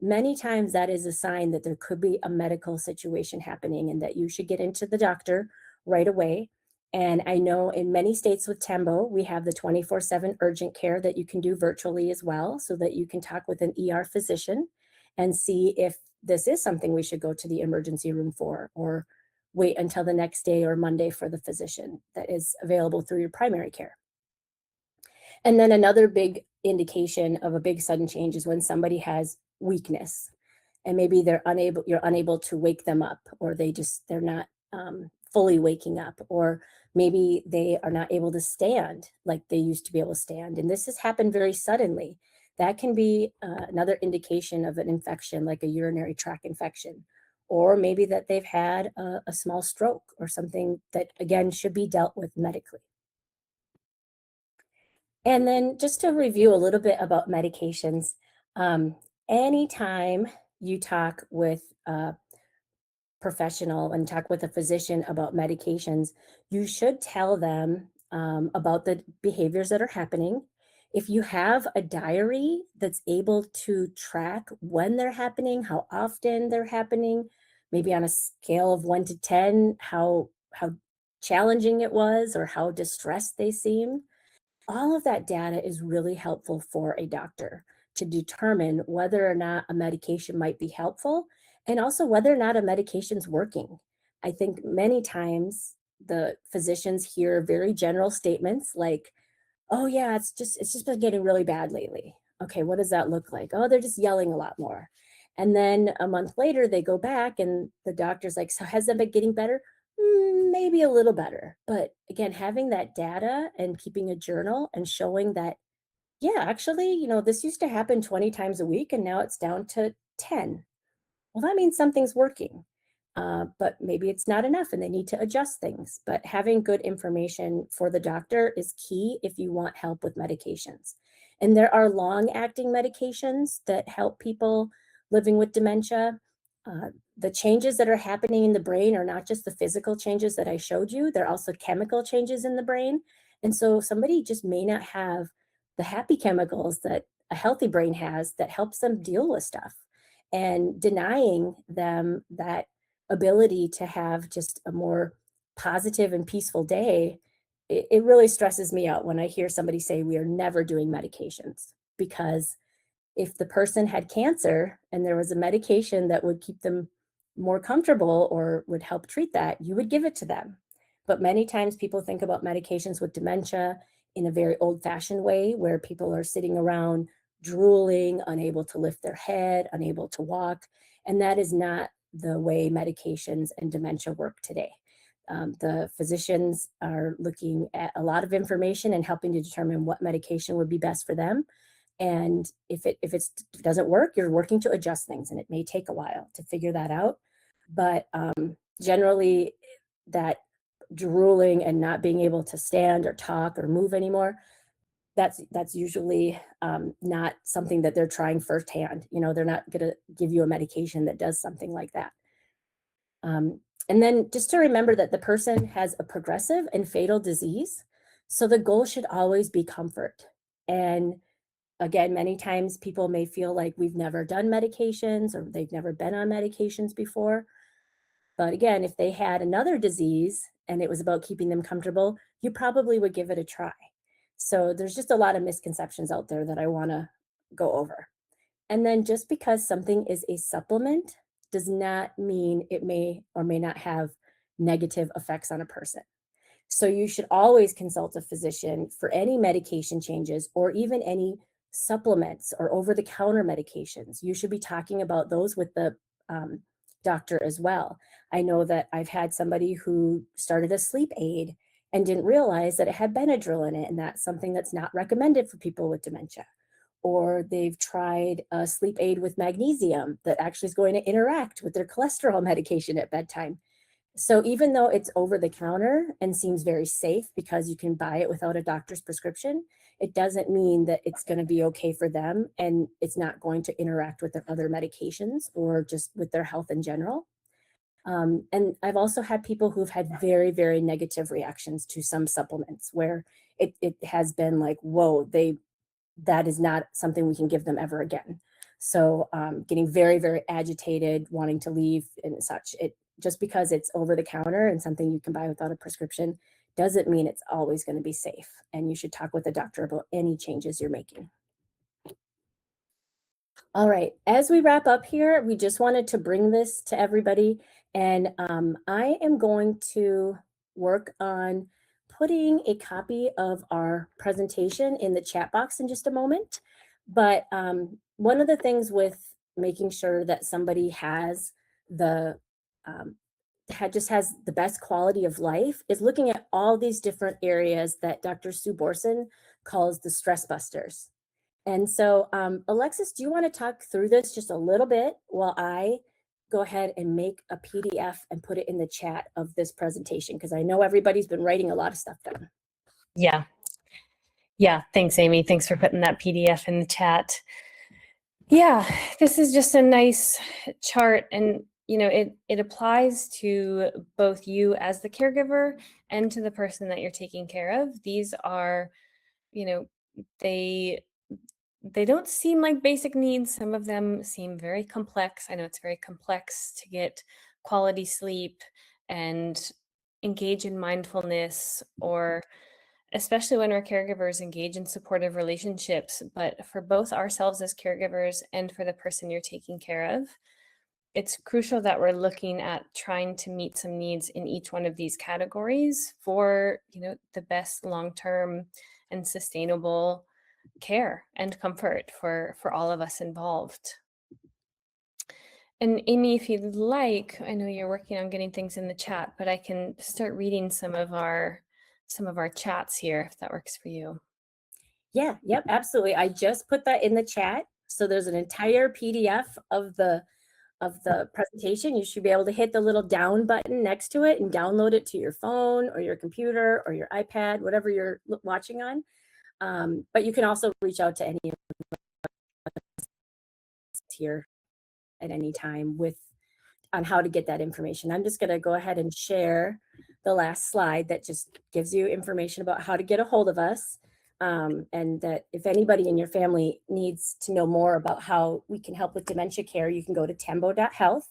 S1: Many times that is a sign that there could be a medical situation happening and that you should get into the doctor right away. And I know in many states with Tembo, we have the 24/7 urgent care that you can do virtually as well, so that you can talk with an ER physician and see if this is something we should go to the emergency room for, or wait until the next day or Monday for the physician that is available through your primary care. And then another big indication of a big sudden change is when somebody has weakness, and maybe you're unable to wake them up, or they're not fully waking up, or maybe they are not able to stand like they used to be able to stand. And this has happened very suddenly. That can be another indication of an infection, like a urinary tract infection, or maybe that they've had a small stroke or something that, again, should be dealt with medically. And then just to review a little bit about medications, anytime you talk with a professional and talk with a physician about medications, you should tell them about the behaviors that are happening. If you have a diary that's able to track when they're happening, how often they're happening, maybe on a scale of 1 to 10, how challenging it was or how distressed they seemed, all of that data is really helpful for a doctor to determine whether or not a medication might be helpful and also whether or not a medication's working. I think many times the physicians hear very general statements like, "Oh yeah, it's just been getting really bad lately." Okay, what does that look like? "Oh, they're just yelling a lot more." And then a month later, they go back and the doctor's like, "So has that been getting better?" Maybe a little better. But again, having that data and keeping a journal and showing that, yeah, actually, this used to happen 20 times a week and now it's down to 10. Well, that means something's working. But maybe it's not enough and they need to adjust things. But having good information for the doctor is key if you want help with medications. And there are long acting medications that help people living with dementia. The changes that are happening in the brain are not just the physical changes that I showed you, they're also chemical changes in the brain. And so somebody just may not have the happy chemicals that a healthy brain has that helps them deal with stuff. And denying them that ability to have just a more positive and peaceful day, it really stresses me out when I hear somebody say we are never doing medications. Because if the person had cancer and there was a medication that would keep them more comfortable or would help treat that, you would give it to them. But many times people think about medications with dementia in a very old fashioned way where people are sitting around drooling, unable to lift their head, unable to walk. And that is not the way medications and dementia work today. The physicians are looking at a lot of information and helping to determine what medication would be best for them. And if it doesn't work, you're working to adjust things, and it may take a while to figure that out. But generally, that drooling and not being able to stand or talk or move anymore, that's usually not something that they're trying firsthand. They're not going to give you a medication that does something like that. And then just to remember that the person has a progressive and fatal disease. So the goal should always be comfort. And again, many times people may feel like we've never done medications or they've never been on medications before. But again, if they had another disease and it was about keeping them comfortable, you probably would give it a try. So there's just a lot of misconceptions out there that I want to go over. And then just because something is a supplement does not mean it may or may not have negative effects on a person. So you should always consult a physician for any medication changes or even any supplements or over-the-counter medications. You should be talking about those with the doctor as well. I know that I've had somebody who started a sleep aid and didn't realize that it had Benadryl in it, and that's something that's not recommended for people with dementia. Or they've tried a sleep aid with magnesium that actually is going to interact with their cholesterol medication at bedtime. So even though it's over the counter and seems very safe because you can buy it without a doctor's prescription, it doesn't mean that it's going to be okay for them and it's not going to interact with their other medications or just with their health in general. And I've also had people who've had very, very negative reactions to some supplements where it has been like, whoa, that is not something we can give them ever again. So getting very, very agitated, wanting to leave and such. It just because it's over the counter and something you can buy without a prescription doesn't mean it's always going to be safe. And you should talk with the doctor about any changes you're making. All right, as we wrap up here, we just wanted to bring this to everybody. And I am going to work on putting a copy of our presentation in the chat box in just a moment. But one of the things with making sure that somebody has the just has the best quality of life is looking at all these different areas that Dr. Sue Borson calls the stress busters. And so, Alexis, do you want to talk through this just a little bit while I go ahead and make a PDF and put it in the chat of this presentation? Because I know everybody's been writing a lot of stuff down.
S2: Yeah. Yeah. Thanks, Amy. Thanks for putting that PDF in the chat. Yeah, this is just a nice chart, and it applies to both you as the caregiver and to the person that you're taking care of. These are, they don't seem like basic needs. Some of them seem very complex. I know it's very complex to get quality sleep and engage in mindfulness, or especially when we're caregivers, engage in supportive relationships. But for both ourselves as caregivers and for the person you're taking care of, it's crucial that we're looking at trying to meet some needs in each one of these categories for, the best long-term and sustainable care and comfort for all of us involved. And Amy, if you'd like, I know you're working on getting things in the chat, but I can start reading some of our chats here if that works for you.
S1: Yeah, yep, absolutely. I just put that in the chat. So there's an entire PDF of the presentation. You should be able to hit the little down button next to it and download it to your phone or your computer or your iPad, whatever you're watching on. But you can also reach out to any of us here at any time on how to get that information. I'm just going to go ahead and share the last slide that just gives you information about how to get a hold of us. And that if anybody in your family needs to know more about how we can help with dementia care, you can go to Tembo.health.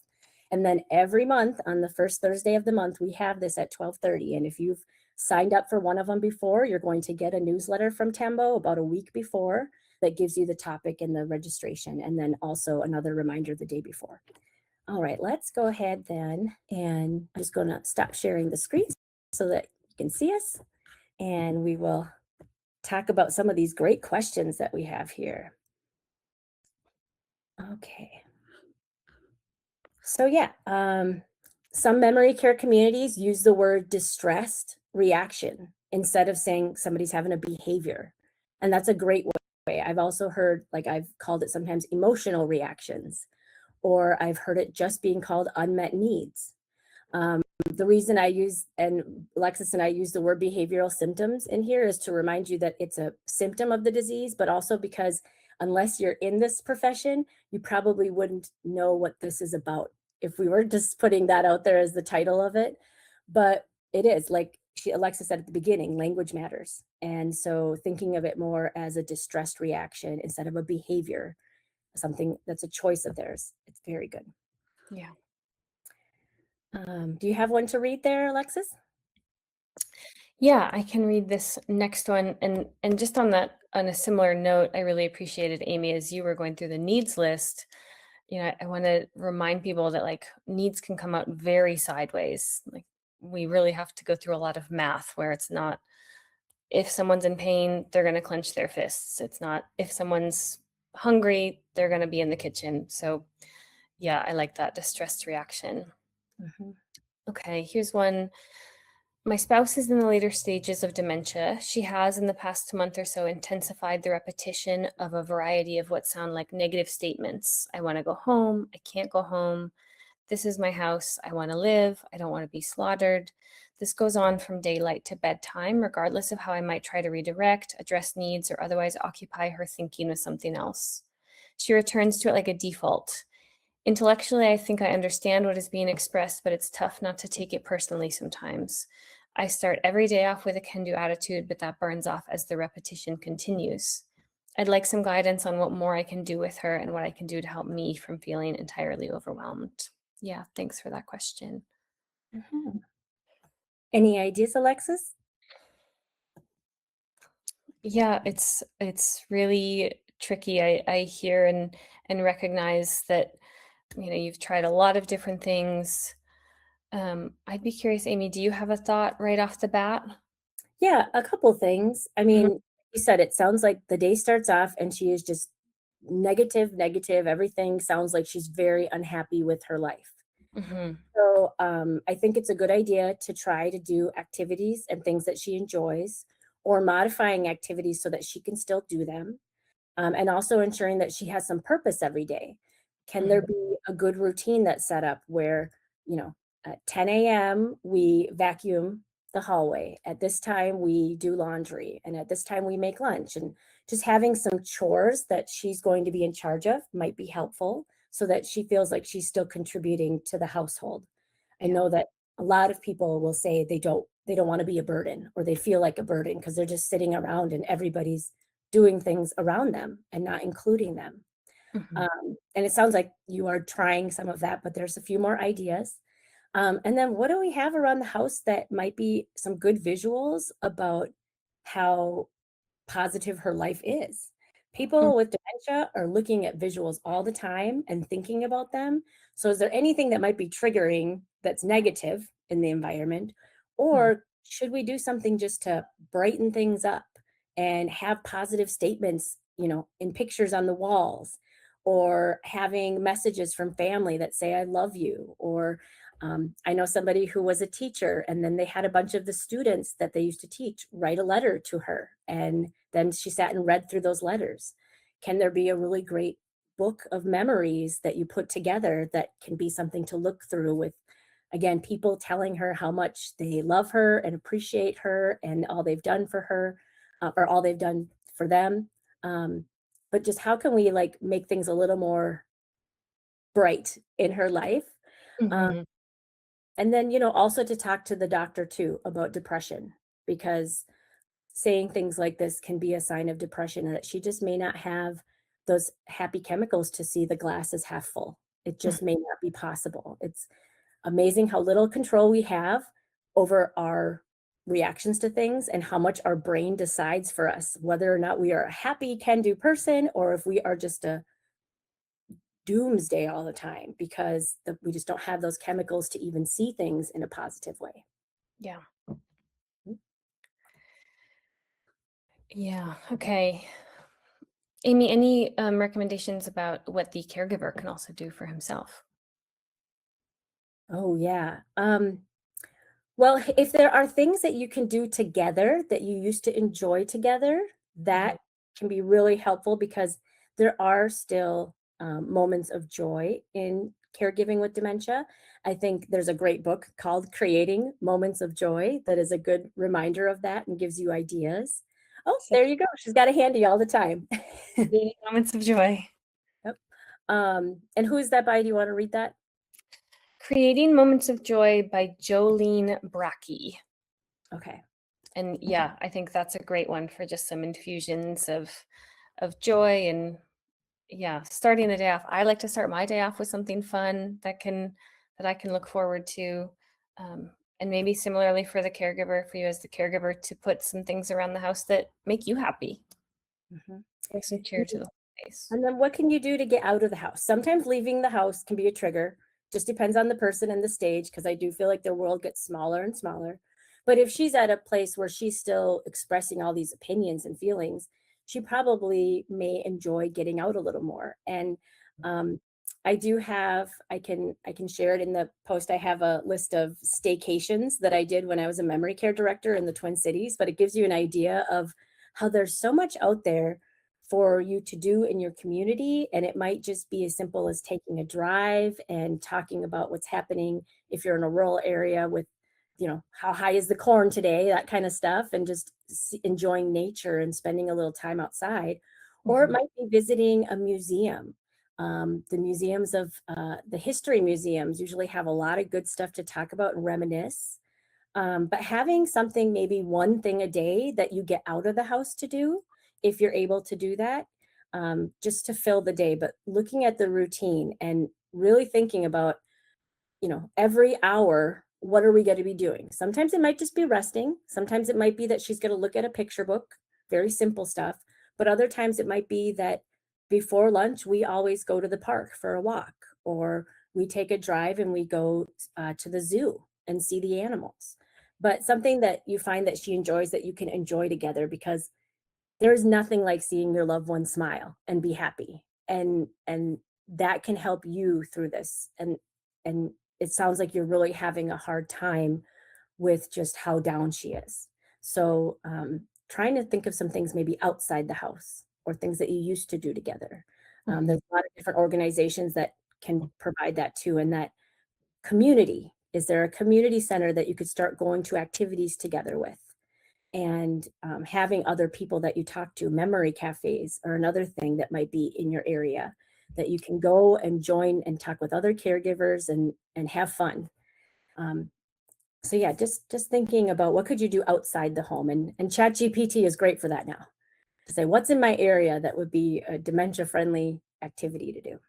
S1: And then every month on the first Thursday of the month, we have this at 12:30. And if you've signed up for one of them before, you're going to get a newsletter from Tembo about a week before that gives you the topic and the registration, and then also another reminder the day before. All right, let's go ahead then, and I'm just going to stop sharing the screen so that you can see us, and we will talk about some of these great questions that we have here. Okay. So yeah, some memory care communities use the word distressed reaction instead of saying somebody's having a behavior. And that's a great way. I've also heard, like I've called it sometimes emotional reactions, or I've heard it just being called unmet needs. The reason I use, and Alexis and I use the word behavioral symptoms in here, is to remind you that it's a symptom of the disease, but also because unless you're in this profession, you probably wouldn't know what this is about if we were just putting that out there as the title of it. But it is, like Alexis said at the beginning, language matters. And so thinking of it more as a distressed reaction instead of a behavior, something that's a choice of theirs, it's very good.
S2: Yeah.
S1: Do you have one to read there, Alexis?
S2: Yeah, I can read this next one. And just on a similar note, I really appreciated, Amy, as you were going through the needs list, I want to remind people that like needs can come out very sideways. Like we really have to go through a lot of math where it's not, if someone's in pain, they're going to clench their fists. It's not, if someone's hungry, they're going to be in the kitchen. So yeah, I like that distressed reaction.
S1: Mm-hmm.
S2: Okay, here's one. My spouse is in the later stages of dementia. She has, in the past month or so, intensified the repetition of a variety of what sound like negative statements. I want to go home. I can't go home. This is my house. I want to live. I don't want to be slaughtered. This goes on from daylight to bedtime, regardless of how I might try to redirect, address needs, or otherwise occupy her thinking with something else. She returns to it like a default. Intellectually, I think I understand what is being expressed, but it's tough not to take it personally sometimes. I start every day off with a can-do attitude, but that burns off as the repetition continues. I'd like some guidance on what more I can do with her and what I can do to help me from feeling entirely overwhelmed. Yeah, thanks for that question.
S1: Mm-hmm. Any ideas, Alexis?
S2: Yeah, it's really tricky. I hear and recognize that you've tried a lot of different things. I'd be curious, Amy, do you have a thought right off the bat?
S1: Yeah, a couple things. I mean, you said it sounds like the day starts off and she is just negative. Everything sounds like she's very unhappy with her life.
S2: Mm-hmm.
S1: So I think it's a good idea to try to do activities and things that she enjoys, or modifying activities so that she can still do them. And also ensuring that she has some purpose every day. Can there be a good routine that's set up where, at 10 a.m. we vacuum the hallway, at this time we do laundry, and at this time we make lunch, and just having some chores that she's going to be in charge of might be helpful so that she feels like she's still contributing to the household. I know that a lot of people will say they don't want to be a burden, or they feel like a burden because they're just sitting around and everybody's doing things around them and not including them.
S2: Mhm.
S1: And it sounds like you are trying some of that, but there's a few more ideas. And then what do we have around the house that might be some good visuals about how positive her life is?
S2: Mm.
S1: People with dementia are looking at visuals all the time and thinking about them. So is there anything that might be triggering that's negative in the environment?
S2: Mhm.
S1: Or should we do something just to brighten things up and have positive statements, in pictures on the walls, or having messages from family that say, I love you, or I know somebody who was a teacher, and then they had a bunch of the students that they used to teach write a letter to her. And then she sat and read through those letters. Can there be a really great book of memories that you put together that can be something to look through with, again, people telling her how much they love her and appreciate her and all they've done for her, or all they've done for them? Um, but just how can we like make things a little more bright in her life? Um,
S2: Mhm.
S1: and then, also to talk to the doctor too about depression, because saying things like this can be a sign of depression and that she just may not have those happy chemicals to see the glass as half full. It
S2: Mm.
S1: just may not be possible. It's amazing how little control we have over our reactions to things and how much our brain decides for us whether or not we are a happy can do person or if we are just a doomsday all the time because we just don't have those chemicals to even see things in a positive way.
S2: Yeah. Yeah. Okay. Amy, any recommendations about what the caregiver can also do for himself?
S1: Oh, yeah. Well, if there are things that you can do together that you used to enjoy together,
S2: Mhm.
S1: that can be really helpful because there are still moments of joy in caregiving with dementia. I think there's a great book called Creating Moments of Joy that is a good reminder of that and gives you ideas. Oh,
S2: So
S1: there you go. She's got a handy all the time.
S2: creating moments of joy.
S1: Yep. And who is that by? Do you want to read that?
S2: Creating Moments of Joy by Jolene Brackey.
S1: Okay.
S2: And yeah, I think that's a great one for just some infusions of joy and yeah, starting the day off. I like to start my day off with something fun that I can look forward to. And maybe similarly for the caregiver, for you as the caregiver, to put some things around the house that make you happy.
S1: Mhm.
S2: Bring some cheer to the face.
S1: And then what can you do to get out of the house? Sometimes leaving the house can be a trigger. Just depends on the person and the stage, because I do feel like their world gets smaller and smaller. But if she's at a place where she's still expressing all these opinions and feelings, she probably may enjoy getting out a little more. And um, I can share it in the post. I have a list of staycations that I did when I was a memory care director in the Twin Cities, but it gives you an idea of how there's so much out there for you to do in your community. And it might just be as simple as taking a drive and talking about what's happening if you're in a rural area with, how high is the corn today, that kind of stuff, and just enjoying nature and spending a little time outside. Or it
S2: Mhm.
S1: might be visiting a museum. The museums of the history museums usually have a lot of good stuff to talk about and reminisce. But having something, maybe one thing a day that you get out of the house to do, if you're able to do that, just to fill the day, but looking at the routine and really thinking about, every hour, what are we going to be doing? Sometimes it might just be resting. Sometimes it might be that she's going to look at a picture book, very simple stuff. But other times it might be that before lunch, we always go to the park for a walk, or we take a drive and we go to the zoo and see the animals. But something that you find that she enjoys that you can enjoy together, because there's nothing like seeing your loved one smile and be happy. And that can help you through this. And it sounds like you're really having a hard time with just how down she is. So trying to think of some things maybe outside the house or things that you used to do together.
S2: Mhm.
S1: There's a lot of different organizations that can provide that too. And that community, is there a community center that you could start going to activities together with? And having other people that you talk to, memory cafes are another thing that might be in your area that you can go and join and talk with other caregivers and have fun. Um, so yeah, just thinking about what could you do outside the home, and ChatGPT is great for that now. to say, what's in my area that would be a dementia-friendly activity to do?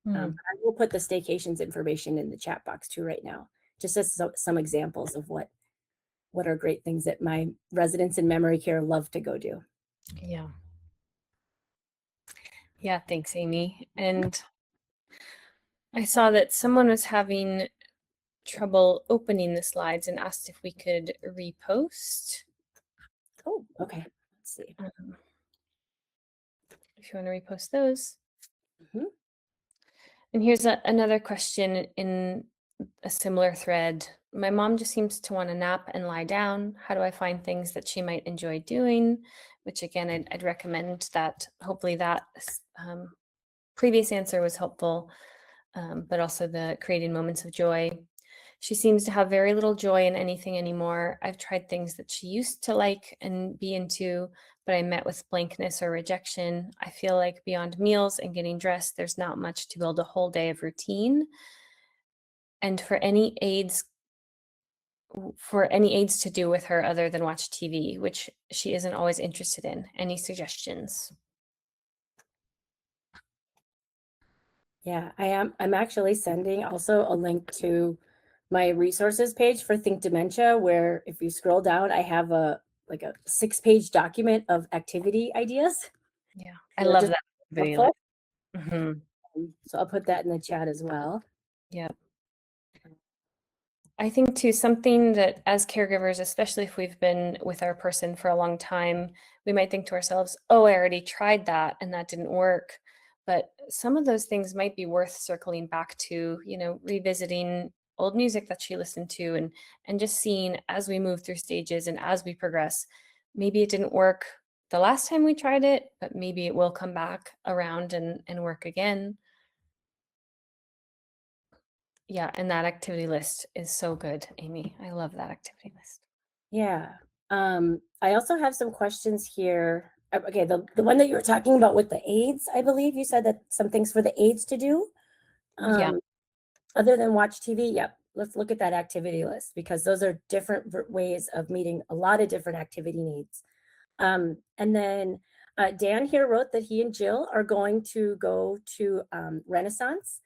S2: Mm.
S1: I will put the staycations information in the chat box too right now, just as some examples of what are great things that my residents in memory care love to go do.
S2: Yeah. Yeah, thanks, Amy. And I saw that someone was having trouble opening the slides and asked if we could repost.
S1: Oh, okay. Let's see.
S2: If you want to repost those.
S1: Mhm.
S2: And here's another question in a similar thread. My mom just seems to want to nap and lie down. How do I find things that she might enjoy doing? Which again, I'd recommend that. Hopefully that previous answer was helpful, but also the creating moments of joy. She seems to have very little joy in anything anymore. I've tried things that she used to like and be into, but I met with blankness or rejection. I feel like beyond meals and getting dressed, there's not much to build a whole day of routine. And for any aids to do with her other than watch TV, which she isn't always interested in. Any suggestions?
S1: Yeah, I'm actually sending also a link to my resources page for Think Dementia, where if you scroll down, I have a 6-page document of activity ideas.
S2: Yeah, I
S1: They're
S2: love
S1: just
S2: that. Video.
S1: helpful.
S2: Mhm.
S1: So I'll put that in the chat as well.
S2: Yeah. I think too, something that as caregivers, especially if we've been with our person for a long time, we might think to ourselves, oh, I already tried that and that didn't work. But some of those things might be worth circling back to, revisiting old music that she listened to and just seeing as we move through stages and as we progress, maybe it didn't work the last time we tried it, but maybe it will come back around and work again. Yeah, and that activity list is so good, Amy. I love that activity list.
S1: Yeah. I also have some questions here. Okay, the one that you were talking about with the aids, I believe you said that some things for the aids to do.
S2: Yeah.
S1: Other than watch TV, yep. Let's look at that activity list because those are different ways of meeting a lot of different activity needs. And then Dan here wrote that he and Jill are going to go to Renaissance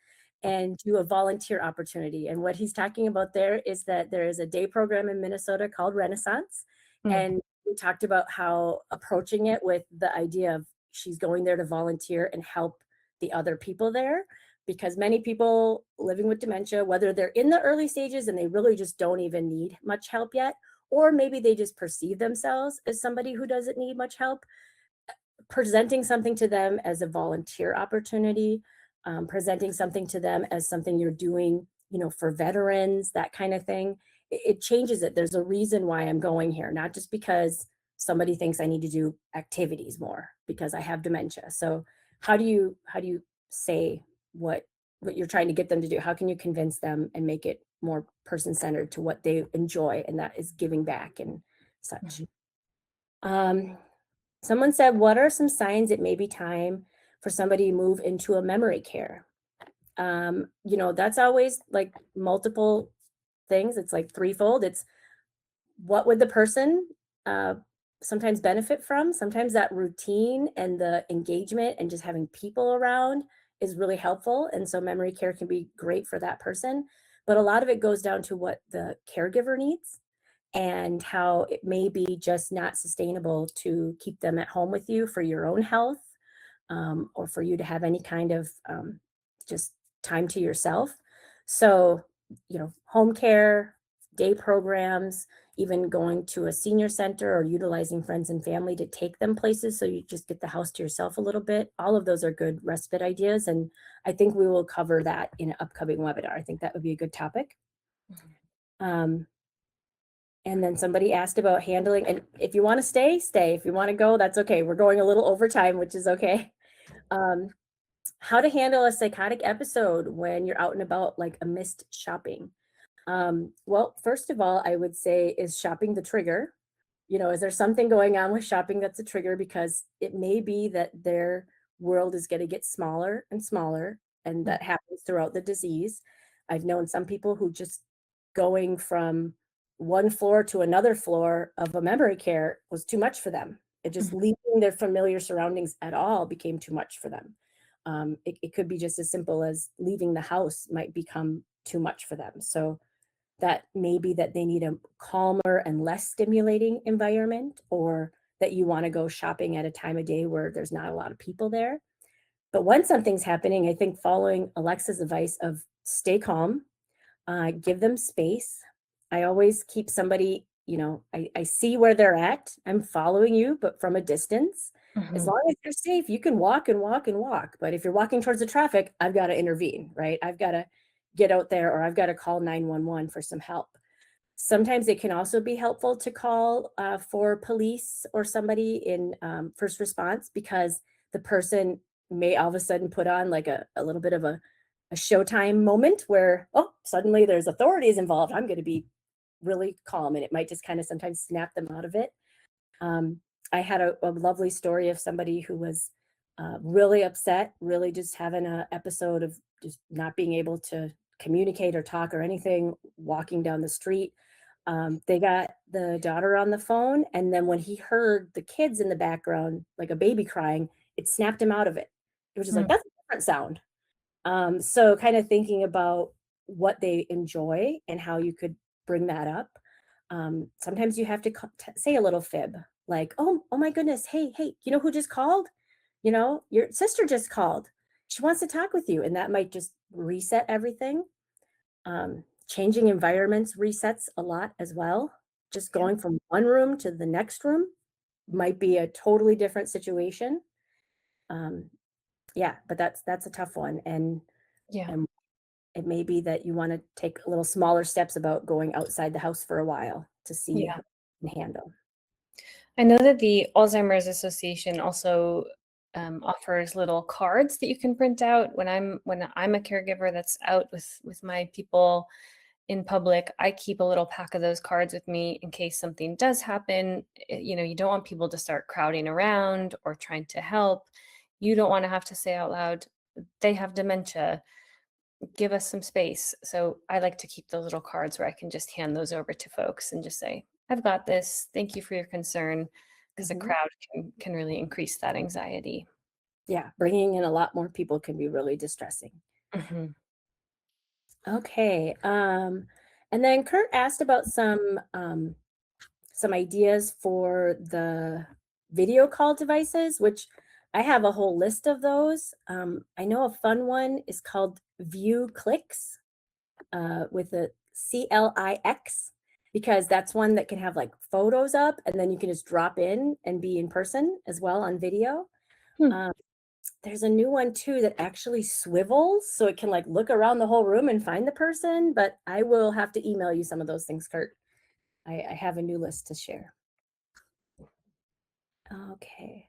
S1: and do a volunteer opportunity. And what he's talking about there is that there is a day program in Minnesota called Renaissance. And we talked about how approaching it with the idea of she's going there to volunteer and help the other people there. Because many people living with dementia, whether they're in the early stages and they really just don't even need much help yet, or maybe they just perceive themselves as somebody who doesn't need much help, presenting something to them as a volunteer opportunity, presenting something to them as something you're doing, for veterans, that kind of thing. It changes it. There's a reason why I'm going here, not just because somebody thinks I need to do activities more because I have dementia. So how do you say what you're trying to get them to do? How can you convince them and make it more person-centered to what they enjoy, and that is giving back and such. Someone said, what are some signs it may be time for somebody to move into a memory care? That's always like multiple things. It's like threefold. It's what would the person sometimes benefit from? Sometimes that routine and the engagement and just having people around is really helpful. And so memory care can be great for that person. But a lot of it goes down to what the caregiver needs and how it may be just not sustainable to keep them at home with you for your own health, or for you to have any kind of just time to yourself. So, home care, day programs, even going to a senior center or utilizing friends and family to take them places so you just get the house to yourself a little bit. All of those are good respite ideas. And I think we will cover that in an upcoming webinar. I think that would be a good topic. And then somebody asked about handling, and if you want to stay, stay. If you want to go, that's okay. We're going a little overtime, which is okay. How to handle a psychotic episode when you're out and about, like a missed shopping. Well, first of all, I would say, is shopping the trigger? Is there something going on with shopping that's a trigger? Because it may be that their world is going to get smaller and smaller, and that happens throughout the disease. I've known some people who just going from one floor to another floor of a memory care was too much for them. It just leaving their familiar surroundings at all became too much for them. It could be just as simple as leaving the house might become too much for them. So that may be that they need a calmer and less stimulating environment, or that you want to go shopping at a time of day where there's not a lot of people there. But when something's happening, I think following Alexa's advice of stay calm, give them space. I always keep somebody, I see where they're at. I'm following you, but from a distance. As long as you're safe, you can walk and walk and walk. But if you're walking towards the traffic, I've got to intervene, right? I've got to get out there, or I've got to call 911 for some help. Sometimes it can also be helpful to call for police or somebody in first response, because the person may all of a sudden put on like a little bit of a showtime moment where, oh, suddenly there's authorities involved. I'm going to be really calm, and it might just kind of sometimes snap them out of it. I had a lovely story of somebody who was really upset, really just having an episode of just not being able to communicate or talk or anything, walking down the street. They got the daughter on the phone, and then when he heard the kids in the background, like a baby crying, it snapped him out of it. It was just like, that's a different sound. So kind of thinking about what they enjoy and how you could bring that up. Sometimes you have to say a little fib, like, oh my goodness, hey, you know who just called? Your sister just called. She wants to talk with you. And that might just reset everything. Changing environments resets a lot as well. Just going from one room to the next room might be a totally different situation. Yeah, but that's a tough one. And it may be that you want to take a little smaller steps about going outside the house for a while to see how you can handle.
S2: I know that the Alzheimer's Association also offers little cards that you can print out. When I'm a caregiver that's out with my people in public, I keep a little pack of those cards with me in case something does happen. You don't want people to start crowding around or trying to help. You don't want to have to say out loud, they have dementia, give us some space. So I like to keep the little cards where I can just hand those over to folks and just say, I've got this. Thank you for your concern. Because a crowd can really increase that anxiety.
S1: Yeah, bringing in a lot more people can be really distressing. Okay. And then Kurt asked about some ideas for the video call devices, which I have a whole list of those. I know a fun one is called View Clicks with a CLIX, because that's one that can have like photos up, and then you can just drop in and be in person as well on video. There's a new one too that actually swivels, so it can like look around the whole room and find the person, but I will have to email you some of those things, Kurt. I have a new list to share. Okay.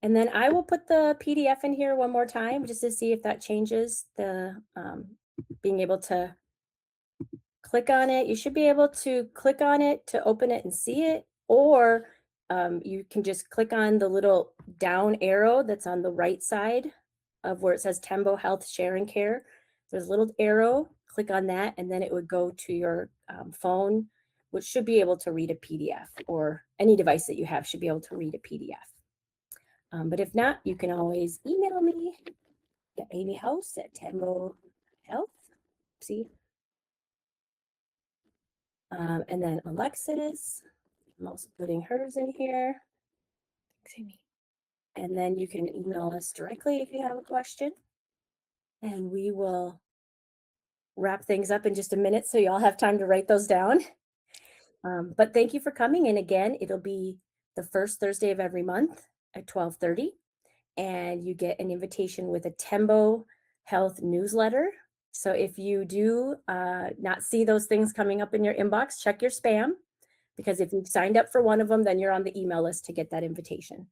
S1: And then I will put the PDF in here one more time just to see if that changes the being able to click on it. You should be able to click on it to open it and see it, or you can just click on the little down arrow that's on the right side of where it says Tembo Health Share and Care. There's a little arrow, click on that, and then it would go to your phone, which should be able to read a PDF, or any device that you have should be able to read a PDF. But if not, you can always email me at Amy House at Tembo Health. See? And then Alexis, I'm also putting hers in here.
S2: Thanks, Amy.
S1: And then you can email us directly if you have a question. And we will wrap things up in just a minute so you all have time to write those down. But thank you for coming. And again, it'll be the first Thursday of every month at 12:30. And you get an invitation with a Tembo Health newsletter. So if you do not see those things coming up in your inbox, check your spam, because if you've signed up for one of them, then you're on the email list to get that invitation.